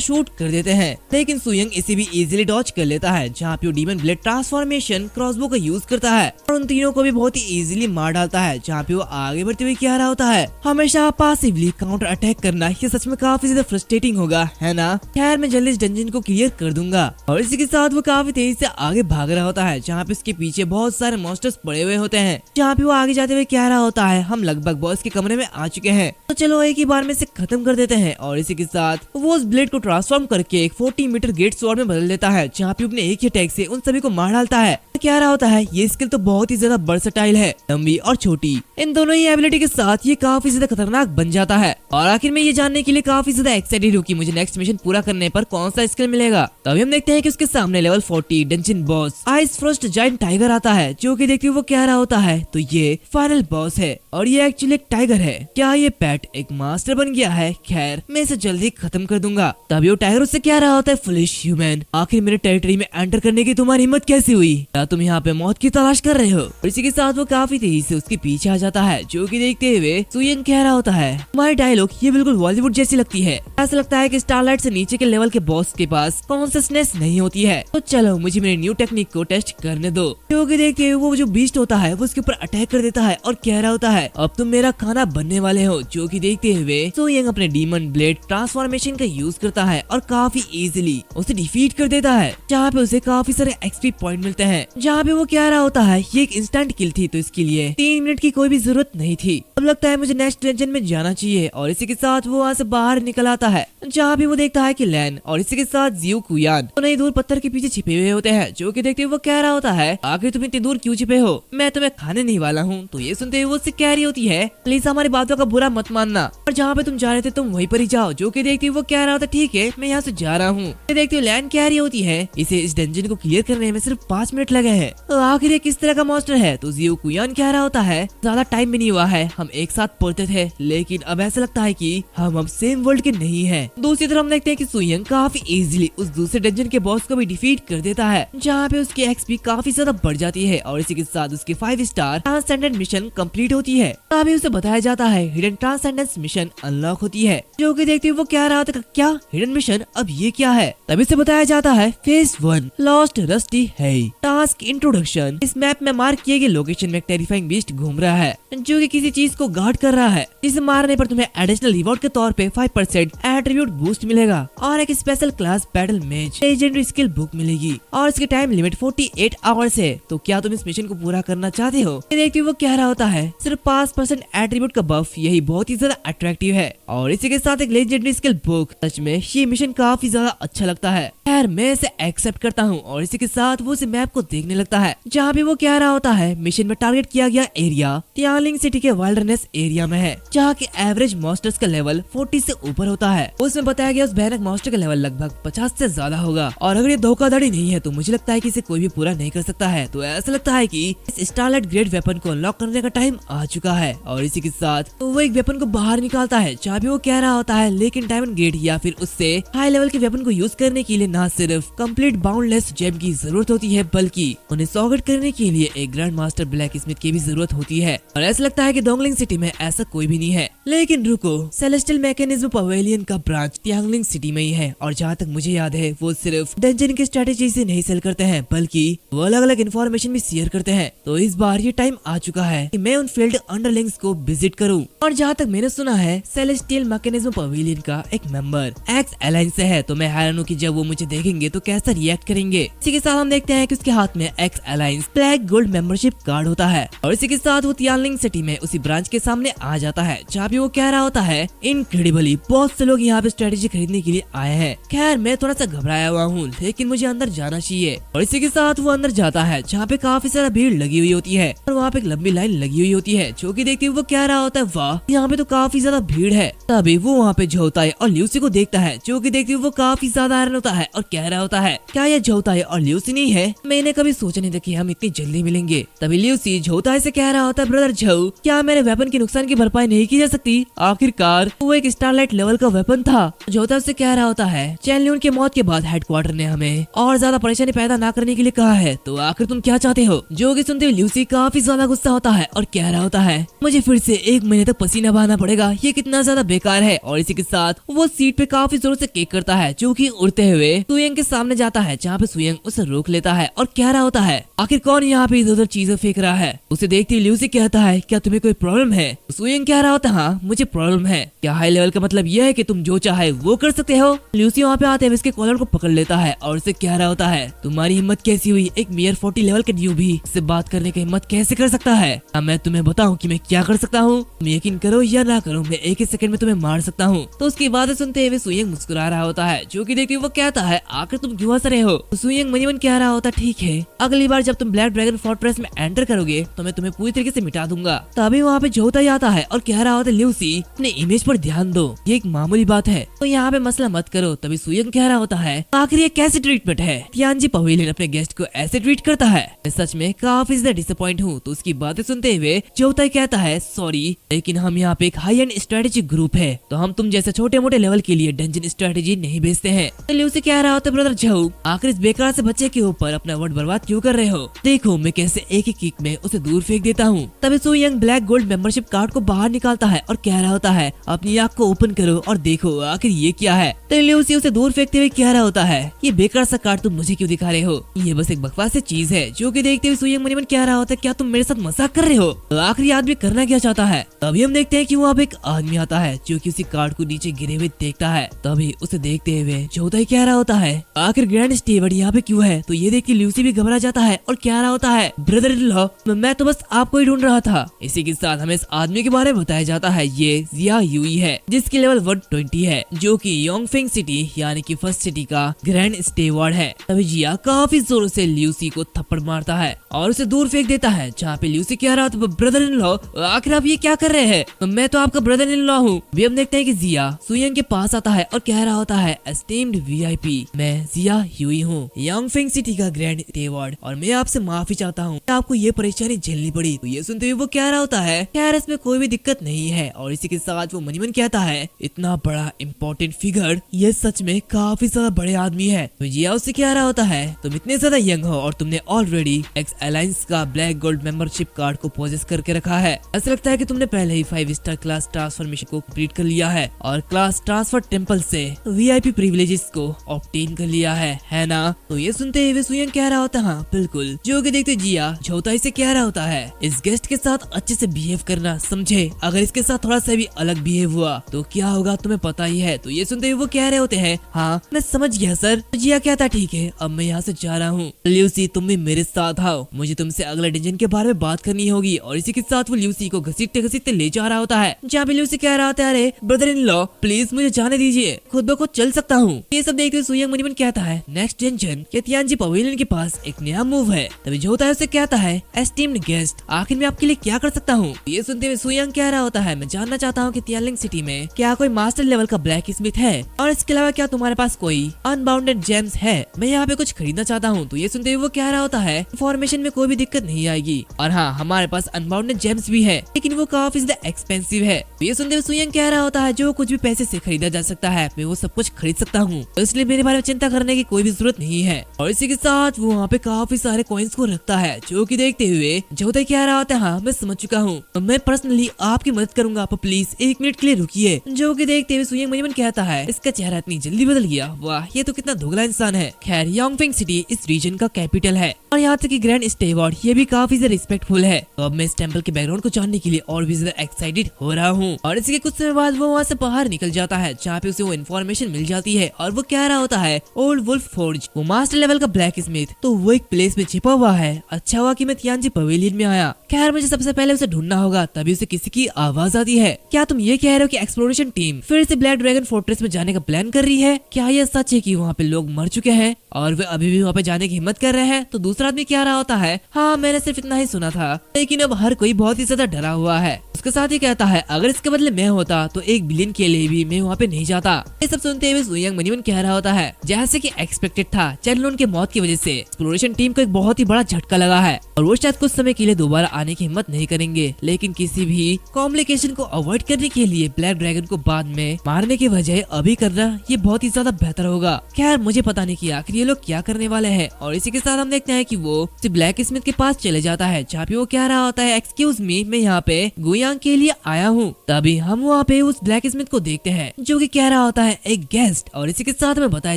शूट कर देते हैं, लेकिन सुयंग इसे भी इजीली डॉज कर लेता है, जहाँ पे वो डीमन ब्लेड ट्रांसफॉर्मेशन क्रॉसबो का यूज करता है और उन तीनों को भी बहुत ही इजीली मार डालता है। जहाँ पे वो आगे बढ़ते हुए कह रहा होता है हमेशा पासिवली काउंटर अटैक करना ये सच में काफी ज्यादा फ्रस्ट्रेटिंग होगा, है ना? खैर मैं जल्दी इस डंजन को क्लियर कर दूंगा। और इसी के साथ वो काफी तेजी से आगे भाग रहा होता है, जहाँ पे उसके पीछे बहुत सारे मॉन्स्टर्स पड़े हुए होते हैं। जहाँ पे वो आगे जाते हुए कह रहा होता है हम लगभग बॉस के कमरे में आ चुके हैं, तो चलो एक ही बार में इसे खत्म कर देते हैं। और इसी के साथ वो उस ब्लेड को ट्रांसफॉर्म करके एक 40 मीटर गेट स्वॉर्ड में बदल देता है, जहाँ पे अपने एक ही अटैक से उन सभी को मार डालता है। कह रहा होता है ये स्किल तो बहुत ही ज्यादा वर्सेटाइल है, लंबी और छोटी, इन दोनों ही एबिलिटी के साथ ये काफी ज्यादा खतरनाक बन जाता है। और आखिर में ये जानने के लिए काफी ज्यादा एक्साइटेड हूँ कि मुझे नेक्स्ट मिशन पूरा करने पर कौन सा स्किल मिलेगा। तभी हम देखते हैं कि उसके सामने level 40 dungeon boss ice Frost giant tiger आता है, जो कि देखते हुए वो कह रहा होता है तो ये फाइनल बॉस है और ये एक्चुअली एक टाइगर है। क्या ये पेट एक मास्टर बन गया है? खैर मैं इसे जल्दी खत्म कर दूंगा। तभी वो टाइगर उससे कह रहा होता है फुलिश ह्यूमन, आखिर मेरे टेरिटरी में एंटर करने की तुम्हारी हिम्मत कैसे हुई? क्या तुम यहाँ पे मौत की तलाश कर रहे हो? और इसी के साथ वो काफी तेजी से उसके पीछे आ जाता है, जो कि देखते हुए सुयन कह रहा होता है तुम्हारी डायलॉग ये बिल्कुल बॉलीवुड जैसी लगती है। ऐसा लगता है कि स्टारलाइट से नीचे के लेवल के बॉस के पास कॉन्सियसनेस नहीं होती है। तो चलो मुझे मेरी न्यू टेक्निक को टेस्ट करने दो। क्योंकि देखते हुए वो जो बीस्ट होता है वो उसके ऊपर अटैक कर देता है और कह रहा होता है अब तुम मेरा खाना बनने वाले हो। जो कि देखते हुए सुयंग अपने डीमन ब्लेड ट्रांसफॉर्मेशन का यूज करता है और काफी इजीली उसे डिफीट कर देता है, जहाँ पे उसे काफी सारे एक्सपी पॉइंट मिलते हैं। जहाँ पे वो कह रहा होता है ये एक इंस्टेंट किल थी, तो इसके लिए 3 मिनट की कोई भी जरूरत नहीं थी। अब लगता है मुझे नेक्स्ट डंजन में जाना चाहिए। और इसी के साथ वो वहाँ से बाहर निकल आता है, जहाँ भी वो देखता है कि लैन और इसी के साथ जियो कुयान तो नहीं दूर पत्थर के पीछे छिपे हुए होते हैं। जो कि देखते हुए वो कह रहा होता है आखिर तुम इतनी दूर क्यों छिपे हो? मैं तुम्हें खाने नहीं वाला हूँ। तो ये सुनते हुए वो उससे कह रही होती है प्लीज हमारी बातों का बुरा मत मानना और जहाँ पे तुम जा रहे थे तुम वहीं पर ही जाओ। जो कि देखते हुए वो कह रहा होता ठीक है मैं यहाँ से जा रहा हूँ। देखते हुए लैन कह रही होती है इसे इस डंजन को क्लियर करने में सिर्फ 5 मिनट लगे हैं। तो आखिर ये किस तरह का मॉन्स्टर है? तो जियो कुयान कह रहा होता है ज्यादा टाइम भी नहीं हुआ है, हम एक साथ पढ़ते थे लेकिन अब ऐसा लगता है कि हम अब सेम वर्ल्ड के नहीं हैं। दूसरी तरफ हम देखते हैं कि सुयंग काफी इजीली उस दूसरे डंजन के बॉस को भी डिफीट कर देता है, जहाँ पे उसकी एक्सपी काफी ज्यादा बढ़ जाती है और इसी के साथ उसकी 5 स्टार ट्रांसेंडेंट मिशन कंप्लीट होती है। तभी उसे बताया जाता है हिडन ट्रांसेंडेंस मिशन अनलॉक होती है। जो कि देखते हुए वो कह रहा था क्या हिडन मिशन, अब ये क्या है? तभी उसे बताया जाता है फेज 1 लॉस्ट रस्टी है टास्क इंट्रोडक्शन। इस मैप में मार्क किए गए लोकेशन में एक टेरिफाइंग बीस्ट घूम रहा है, जो कि किसी चीज को गार्ड कर रहा है, जिसे मारने पर तुम्हें एडिशनल रिवॉर्ड के तौर पे 5% एट्रीब्यूट बूस्ट मिलेगा और एक special class battle match legendary skill book मिलेगी और इसकी टाइम लिमिट 48 आवर्स है। तो क्या तुम इस मिशन को पूरा करना चाहते हो? देखते हुए वो कह रहा होता है सिर्फ 5% एट्रीब्यूट का बफ, यही बहुत ही ज्यादा अट्रैक्टिव है और इसी के साथ एक लेजेंडरी स्किल बुक। सच में ये मिशन काफी ज्यादा अच्छा लगता है। खैर मैं इसे एक्सेप्ट करता हूँ और इसी के साथ वो इस मैप को देखने लगता है, जहाँ भी वो कह रहा होता है मिशन में टारगेट किया गया एरिया तियानलिंग सिटी के वाइल्डरनेस एरिया में है, जहाँ के एवरेज मॉन्स्टर्स का लेवल 40 से ऊपर होता है। उसमें बताया गया उस भयानक मॉन्स्टर का लेवल लगभग 50 से ज्यादा होगा और अगर ये धोखाधड़ी नहीं है तो मुझे लगता है कि इसे कोई भी पूरा नहीं कर सकता है। तो ऐसा लगता है कि इस स्टारलाइट ग्रेड वेपन को अनलॉक करने का टाइम आ चुका है और इसी के साथ तो वो एक वेपन को बाहर निकालता है, जहाँ भी वो कह रहा होता है लेकिन डायमंड ग्रेड या फिर उससे हाई लेवल के वेपन को यूज करने के लिए न सिर्फ कंप्लीट बाउंडलेस जेम की जरूरत होती है बल्कि उन्हें सॉकेट करने के लिए एक ग्रैंड मास्टर ब्लैक स्मिथ की भी जरूरत होती है। और ऐसा लगता है कि डोंगलिंग सिटी में ऐसा कोई भी नहीं है। लेकिन रुको, सेलेस्टियल मैकेनिज्म पवेलियन का ब्रांच तियांगलिंग सिटी में ही है और जहाँ तक मुझे याद है वो सिर्फ डंजन की स्ट्रेटेजी से नहीं सेल करते हैं बल्कि वो अलग अलग इन्फॉर्मेशन भी शेयर करते हैं। तो इस बार ये टाइम आ चुका है कि मैं उन फील्ड अंडरलिंग्स को विजिट करूं। और जहाँ तक मैंने सुना है सेलेस्टियल मैकेनिज्म पवेलियन का एक मेंबर एक्स अलायंस से है, तो मैं हैरान हूँ कि जब वो मुझे देखेंगे तो कैसा रिएक्ट करेंगे। इसी के साथ हम देखते हैं कि उसके हाथ में x alliance black gold membership card होता है और इसी के साथ वो तियांगलिंग सिटी में उसी ब्रांच के सामने आ जाता है जहाँ पे वो कह रहा होता है इनक्रेडिबली बहुत से लोग यहाँ पे स्ट्रेटेजी खरीदने के लिए आए हैं। खैर मैं थोड़ा सा घबराया हुआ हूँ लेकिन मुझे अंदर जाना चाहिए। और इसी के साथ वो अंदर जाता है जहाँ पे काफी सारा भीड़ लगी हुई होती है और वहाँ पे एक लंबी लाइन लगी हुई होती है जो कि देखते हुए वो कह रहा होता है वाह यहाँ पे तो काफी ज्यादा भीड़ है। तभी वो वहाँ पे झोताई और ल्यूसी को देखता है जो कि देखते हुए वो काफी ज्यादा हैरान होता है और कह रहा होता है क्या ये झोताई और ल्यूसी नहीं है? मैंने कभी सोचा नहीं था कि हम इतनी जल्दी मिलेंगे। तभी ल्यूसी झोताई से कह रहा होता है ब्रदर झो क्या मेरे वेपन के नुकसान की भरपाई नहीं की जा सकती? आखिरकार वो एक स्टारलाइट लेवल का वेपन था। झोताई उससे कह रहा होता है चैन लियून की मौत के बाद हेडक्वार्टर ने हमें और ज्यादा परेशानी पैदा ना करने के लिए कहा है, तो आखिर तुम क्या चाहते हो? जो कि सुनते हुए ल्यूसी काफी ज्यादा गुस्सा होता है और कह रहा होता है मुझे फिर से 1 महीने तक पसीना बहाना पड़ेगा, ये कितना ज्यादा बेकार है। और इसी के साथ वो सीट पे काफी जोर से केक करता है जो कि उड़ते हुए सुयंग के सामने जाता है जहाँ पे सुयंग उसे रोक लेता है और कह रहा होता है आखिर कौन यहाँ पे इधर उधर चीजें फेंक रहा है? उसे देखते हुए ल्यूसी कहता है क्या तुम्हें कोई प्रॉब्लम है? सुयंग कह रहा होता है हाँ मुझे प्रॉब्लम है। क्या हाई लेवल का मतलब यह है कि तुम जो चाहे वो कर सकते हो? ल्यूसी वहाँ पे आते हुए इसके कॉलर को पकड़ लेता है और उसे कह रहा होता है तुम्हारी हिम्मत कैसी हुई? एक मेयर 40 लेवल के न्यू भी से बात करने की हिम्मत कैसे कर सकता है? अब मैं तुम्हें बताऊं कि मैं क्या कर सकता हूँ? तुम यकीन करो या ना करो मैं एक ही सेकंड में तुम्हें मार सकता हूँ। तो उसकी बातें सुनते हुए सुयंग मुस्कुरा रहा होता है जो कि देखते हुए वो कहता है आखिर तुम क्यों हंस रहे हो? तो सुयंग मनी मन कह रहा होता ठीक है अगली बार जब तुम ब्लैक ड्रैगन फोर्ट्रेस में एंटर करोगे तो मैं तुम्हें पूरी तरीके से मिटा दूंगा। तभी वहाँ पे झोता ही आता है और कह रहा होता है ल्यूसी अपने इमेज पर ध्यान दो, ये एक मामूली बात है तो यहाँ पे मसला मत करो। तभी सुयंग कह रहा होता है आखिर ये कैसी ट्रीटमेंट है? तियांजी पवेलियन अपने गेस्ट को ऐसे ट्रीट करता है? मैं सच में काफी ज्यादा डिसअपॉइंट हूँ। तो उसकी बातें सुनते हुए झोता कहता है सॉरी लेकिन हम यहाँ पे एक हाई एंड स्ट्रेटेजी ग्रुप है तो हम तुम जैसे छोटे मोटे लेवल के लिए डंजन स्ट्रेटेजी नहीं भेजते हैं। तो ल्यूसी कह रहा होता है ब्रदर झो आखिर इस बेकार से बच्चे के ऊपर अपना वर्ड बर्बाद क्यों कर रहे हो? देखो मैं कैसे एक ही किक में उसे दूर फेंक देता हूँ। तभी सुयंग ब्लैक गोल्ड मेंबरशिप कार्ड को बाहर निकालता है और कह रहा होता है अपनी आँख को ओपन करो और देखो आखिर ये क्या है। तो ल्यूसी उसे दूर फेंकते हुए कह रहा होता है ये बेकार सा कार्ड तुम मुझे क्यों दिखा रहे हो? ये बस एक बकवास सी चीज है। जो कि देखते हुए सुयंग मनी मन कह रहा होता है क्या तुम मेरे साथ मजाक कर रहे हो? तो आखिरी आदमी करना क्या चाहता है? तभी हम देखते हैं कि वहाँ पे एक आदमी आता है जो कि उसी कार्ड को नीचे गिरे हुए देखता है। तभी उसे देखते हुए झोता ही कह रहा होता है आखिर ग्रैंड स्टीवर्ड यहाँ पे क्यों है? तो ये देख के ल्यूसी भी घबरा जाता है और कह रहा होता है ब्रदर इन लॉ मैं तो बस आपको ही ढूंढ रहा था। इसी के साथ हमें इस आदमी के बारे में बताया जाता है ये जिया यूई है जिसकी लेवल 120 है जो कि योंगफेंग सिटी यानी कि फर्स्ट सिटी का ग्रैंड स्टीवर्ड है। तभी जिया काफी जोर से ल्यूसी को थप्पड़ मारता है और उसे दूर फेंक देता है जहाँ पे ल्यूसी कह रहा था ब्रदर इन लॉ आखिर आप ये क्या कर रहे हैं? तो मैं तो आपका ब्रदर इन लॉ हूँ। भी हम देखते हैं कि जिया सुयंग के पास आता है और कह रहा होता है एस्टीम्ड वीआईपी मैं जिया यूई हूँ योंगफेंग सिटी का ग्रैंड स्टीवर्ड और मैं आपसे माफी चाहता हूँ आपको ये परेशानी झेलनी पड़ी। तो ये सुनते हुए वो कह रहा होता है खैर इसमें कोई भी दिक्कत नहीं है। और इसी के साथ वो मनी मन कहता है इतना बड़ा इम्पोर्टेंट फिगर ये सच में काफी ज्यादा बड़े आदमी है। तो जिया उससे कह रहा होता है तुम इतने ज्यादा यंग हो और तुमने ऑलरेडी एक्स अलायंस का ब्लैक गोल्ड मेंबरशिप कार्ड को पोजेस करके रखा है। ऐसा लगता है कि तुमने पहले ही 5 स्टार क्लास ट्रांसफॉर्मेशन को कंप्लीट कर लिया है और क्लास ट्रांसफर टेम्पल से वीआईपी प्रिविलेजेस को ऑब्टेन कर लिया है ना? तो ये सुनते हुए सुयंग कह रहा होता है हाँ बिल्कुल। जो कि देखते जिया झोता से कह रहा होता है इस गेस्ट के साथ अच्छे से बिहेव करना समझे, अगर इसके साथ थोड़ा सा भी अलग बिहेव हुआ तो क्या होगा तुम्हें पता ही है। तो ये सुनते हुए वो कह रहे होते हैं हाँ मैं समझ गया सर। तो जिया कहता ठीक है अब मैं यहाँ से जा रहा हूँ। ल्यूसी तुम भी मेरे साथ आओ, मुझे तुमसे अगले डिवीजन के बारे में बात करनी होगी। और इसी के साथ वो ल्यूसी को घसीटते घसीटते ले जा रहा होता है जहाँ पे ल्यूसी कह रहा होता है अरे ब्रदर इन लॉ प्लीज मुझे जाने दीजिए, खुद ब खुद चल सकता हूँ। ये सब देखते सुयंग मनी मन कहता है नेक्स्ट डिवीजन के तियांजी पवेलियन के पास एक नया मूव है। तभी जो होता है उसे कहता है एस्टीम्ड गेस्ट आखिर मैं आपके लिए क्या कर सकता हूँ? ये सुनते हुए सुयंग कह रहा होता है मैं जानना चाहता हूँ कि तियांगलिंग सिटी में क्या कोई मास्टर लेवल का ब्लैक स्मिथ है और इसके अलावा क्या तुम्हारे पास कोई अनबाउंडेड जेम्स है? मैं यहाँ पे कुछ खरीदना चाहता हूँ। तो ये सुनते हुए वो कह रहा होता है इन्फॉर्मेशन में कोई भी दिक्कत नहीं आएगी और हाँ हमारे पास अनबाउंडेड जेम्स भी है लेकिन वो काफी ज्यादा एक्सपेंसिव है। तो ये सुनते हुए सुयंग कह रहा होता है जो कुछ भी पैसे से खरीदा जा सकता है मैं वो सब कुछ खरीद सकता हूँ तो इसलिए मेरे बारे में चिंता करने की कोई भी जरूरत नहीं है। और इसी के साथ वो वहाँ पे काफी सारे कॉइन्स को रखता है जो कि देखते हुए जोता कह रहा होता है हाँ मैं समझ चुका हूँ मैं पर्सनली आपकी मदद करूंगा, आप प्लीज 1 मिनट के लिए रुकिए। जो कि देखते हुए सुयंग मनीमन कहता है, इसका चेहरा इतनी जल्दी बदल गया, वाह ये तो कितना दोगला इंसान है। खैर यांगफेंग सिटी इस रीजन का कैपिटल है और यहाँ तक कि ग्रैंड स्टेवर्ड ये भी काफी ज्यादा रिस्पेक्टफुल है। तो अब मैं इस टेम्पल के बैकग्राउंड को जानने के लिए और भी ज्यादा एक्साइटेड हो रहा हूँ। और इसके कुछ समय बाद वो वहाँ से बाहर निकल जाता है, जहाँ पे उसे वो इन्फॉर्मेशन मिल जाती है और वो कह रहा होता है ओल्ड वुल्फ फोर्ज, वो मास्टर लेवल का ब्लैक स्मिथ, तो वो एक प्लेस में छिपा हुआ है। अच्छा हुआ कि मैं तियानजी पवेलियन में आया। खैर मुझे सबसे पहले उसे ढूंढना होगा, तभी उसे किसी की आवाज आती है। क्या तुम ये कह रहे हो कि एक्सप्लोरेशन टीम फिर से ब्लैक ड्रैगन फोर्ट्रेस में जाने का प्लान कर रही है? क्या यह सच है कि वहाँ पे लोग मर चुके हैं और वे अभी भी वहाँ पे जाने की हिम्मत कर रहे हैं? तो दूसरा आदमी क्या रहा होता है, हाँ मैंने सिर्फ इतना ही सुना था, लेकिन अब हर कोई बहुत ही ज्यादा डरा हुआ है। उसके साथ ही कहता है अगर इसके बदले मैं होता तो 1 बिलियन के लिए भी मैं वहाँ पे नहीं जाता। ये सब सुनते हुए सुयंग मनीमन कह रहा होता है, जैसे कि एक्सपेक्टेड था चैनलून के मौत की वजह से एक्सप्लोरेशन टीम को एक बहुत ही बड़ा झटका लगा है और वो शायद कुछ समय के लिए दोबारा आने की हिम्मत नहीं करेंगे, लेकिन किसी भी कॉम्प्लिकेशन को अवॉइड करने के लिए ब्लैक ड्रैगन को बाद में मारने के बजाय अभी करना ये बहुत ही ज्यादा बेहतर होगा। खैर मुझे पता नहीं कि आखिर ये लोग क्या करने वाले हैं। और इसी के साथ हम देखते हैं कि वो ब्लैक स्मिथ के पास चले जाता है, जहाँ पे वो कह रहा होता है एक्सक्यूज मी, मैं यहाँ पे गुयांग के लिए आया हूँ। तभी हम वहाँ पे उस ब्लैक स्मिथ को देखते हैं जो कि कह रहा होता है एक गेस्ट। और इसी के साथ में बताया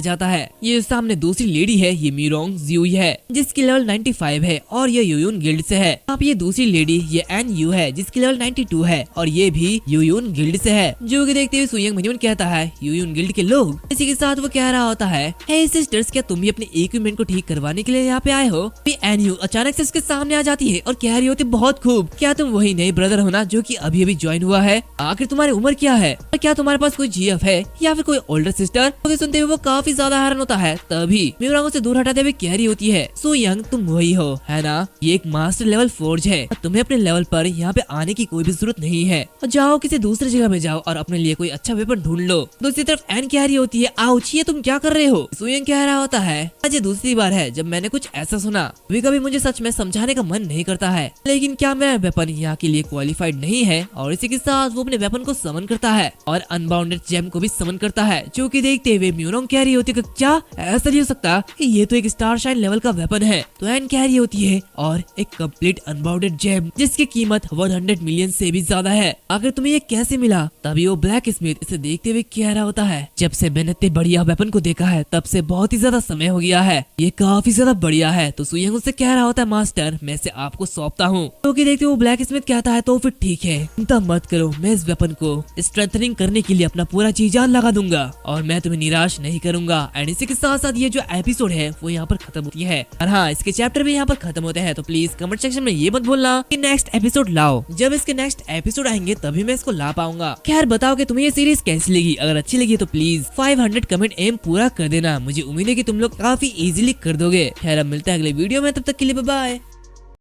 जाता है ये सामने दूसरी लेडी है, ये मीरोंग ज्यूई है जिसकी लेवल 95 है और ये यूयुन गिल्ड से है। आप ये दूसरी लेडी ये एन यू है जिसकी लेवल 92 है और ये भी यूयुन गिल्ड से है। जो कि देखते हुए सुयंग मनीमन कहता है यूयुन गिल्ड के लोग। इसी के साथ वो कह रहा होता है हे सिस्टर्स, क्या तुम भी अपने इक्विपमेंट को ठीक करवाने के लिए यहाँ पे आए हो? एन यू अचानक से उसके सामने आ जाती है और कह रही होती बहुत खूब, क्या तुम वही नए ब्रदर हो ना जो कि अभी अभी ज्वाइन हुआ है? आखिर तुम्हारी उम्र क्या है और क्या तुम्हारे पास कोई जीएफ है या फिर कोई ओल्डर सिस्टर? तो सुनते हुए वो काफी ज्यादा हैरान होता है। तभी मीरांग से दूर हटाते हुए कह रही होती है सुयंग तुम वही हो है ना, ये एक मास्टर लेवल फोर्ज है और तुम्हें अपने लेवल पर यहाँ पे आने की कोई भी जरूरत नहीं है, और जाओ किसी दूसरी जगह में जाओ और अपने लिए कोई अच्छा वेपन ढूंढ लो। दूसरी तरफ एन कह रही होती है आउच, ये तुम क्या कर रहे हो? सुयंग कह रहा होता है आज ये दूसरी बार है जब मैंने कुछ ऐसा सुना, कभी कभी मुझे सच में समझाने का मन नहीं करता है, लेकिन क्या मेरा वेपन यहाँ के लिए क्वालिफाइड नहीं है? और इसी के साथ वो अपने वेपन को समन करता है और अनबाउंडेड जेम को भी समन करता है। जो कि देखते हुए म्यूरोंग कह रही होती है क्या ऐसा नहीं हो सकता कि ये तो एक स्टार शाइन लेवल का वेपन है? तो एन कह रही होती है और एक कंप्लीट अनबाउंडेड जेम जिसकी कीमत 100 मिलियन से भी ज्यादा है, आखिर तुम्हें ये कैसे मिला? तभी वो ब्लैक स्मिथ इसे देखते हुए कह रहा होता है जब से मैंने इतने बढ़िया वेपन को देखा है तब से बहुत ही ज्यादा समय हो गया है, ये काफी ज्यादा बढ़िया है। तो सुयंग उससे कह रहा होता है मास्टर मैं इसे आपको सौंपता हूँ। तो देखते वो ब्लैक स्मिथ कहता है तो फिर ठीक है, चिंता मत करो, मैं इस वेपन को स्ट्रेंथनिंग करने के लिए अपना पूरा जी जान लगा दूंगा और मैं तुम्हें निराश नहीं करूंगा। एंड इसी के साथ साथ ये जो एपिसोड है वो यहाँ पर खत्म होती है और हाँ इसके चैप्टर भी यहाँ पर खत्म होते हैं। तो प्लीज कमेंट सेक्शन में ये मत भूलना कि नेक्स्ट एपिसोड लाओ, जब इसके नेक्स्ट एपिसोड आएंगे तभी मैं इसको ला पाऊंगा। खैर बताओ कि तुम्हें ये सीरीज कैसी लगी, अगर अच्छी लगी तो प्लीज 500 कमेंट एम पूरा कर देना, मुझे उम्मीद है कि तुम लोग काफी इजीली कर दोगे। खैर अब मिलते हैं अगले वीडियो में, तब तक के लिए बाय बाय।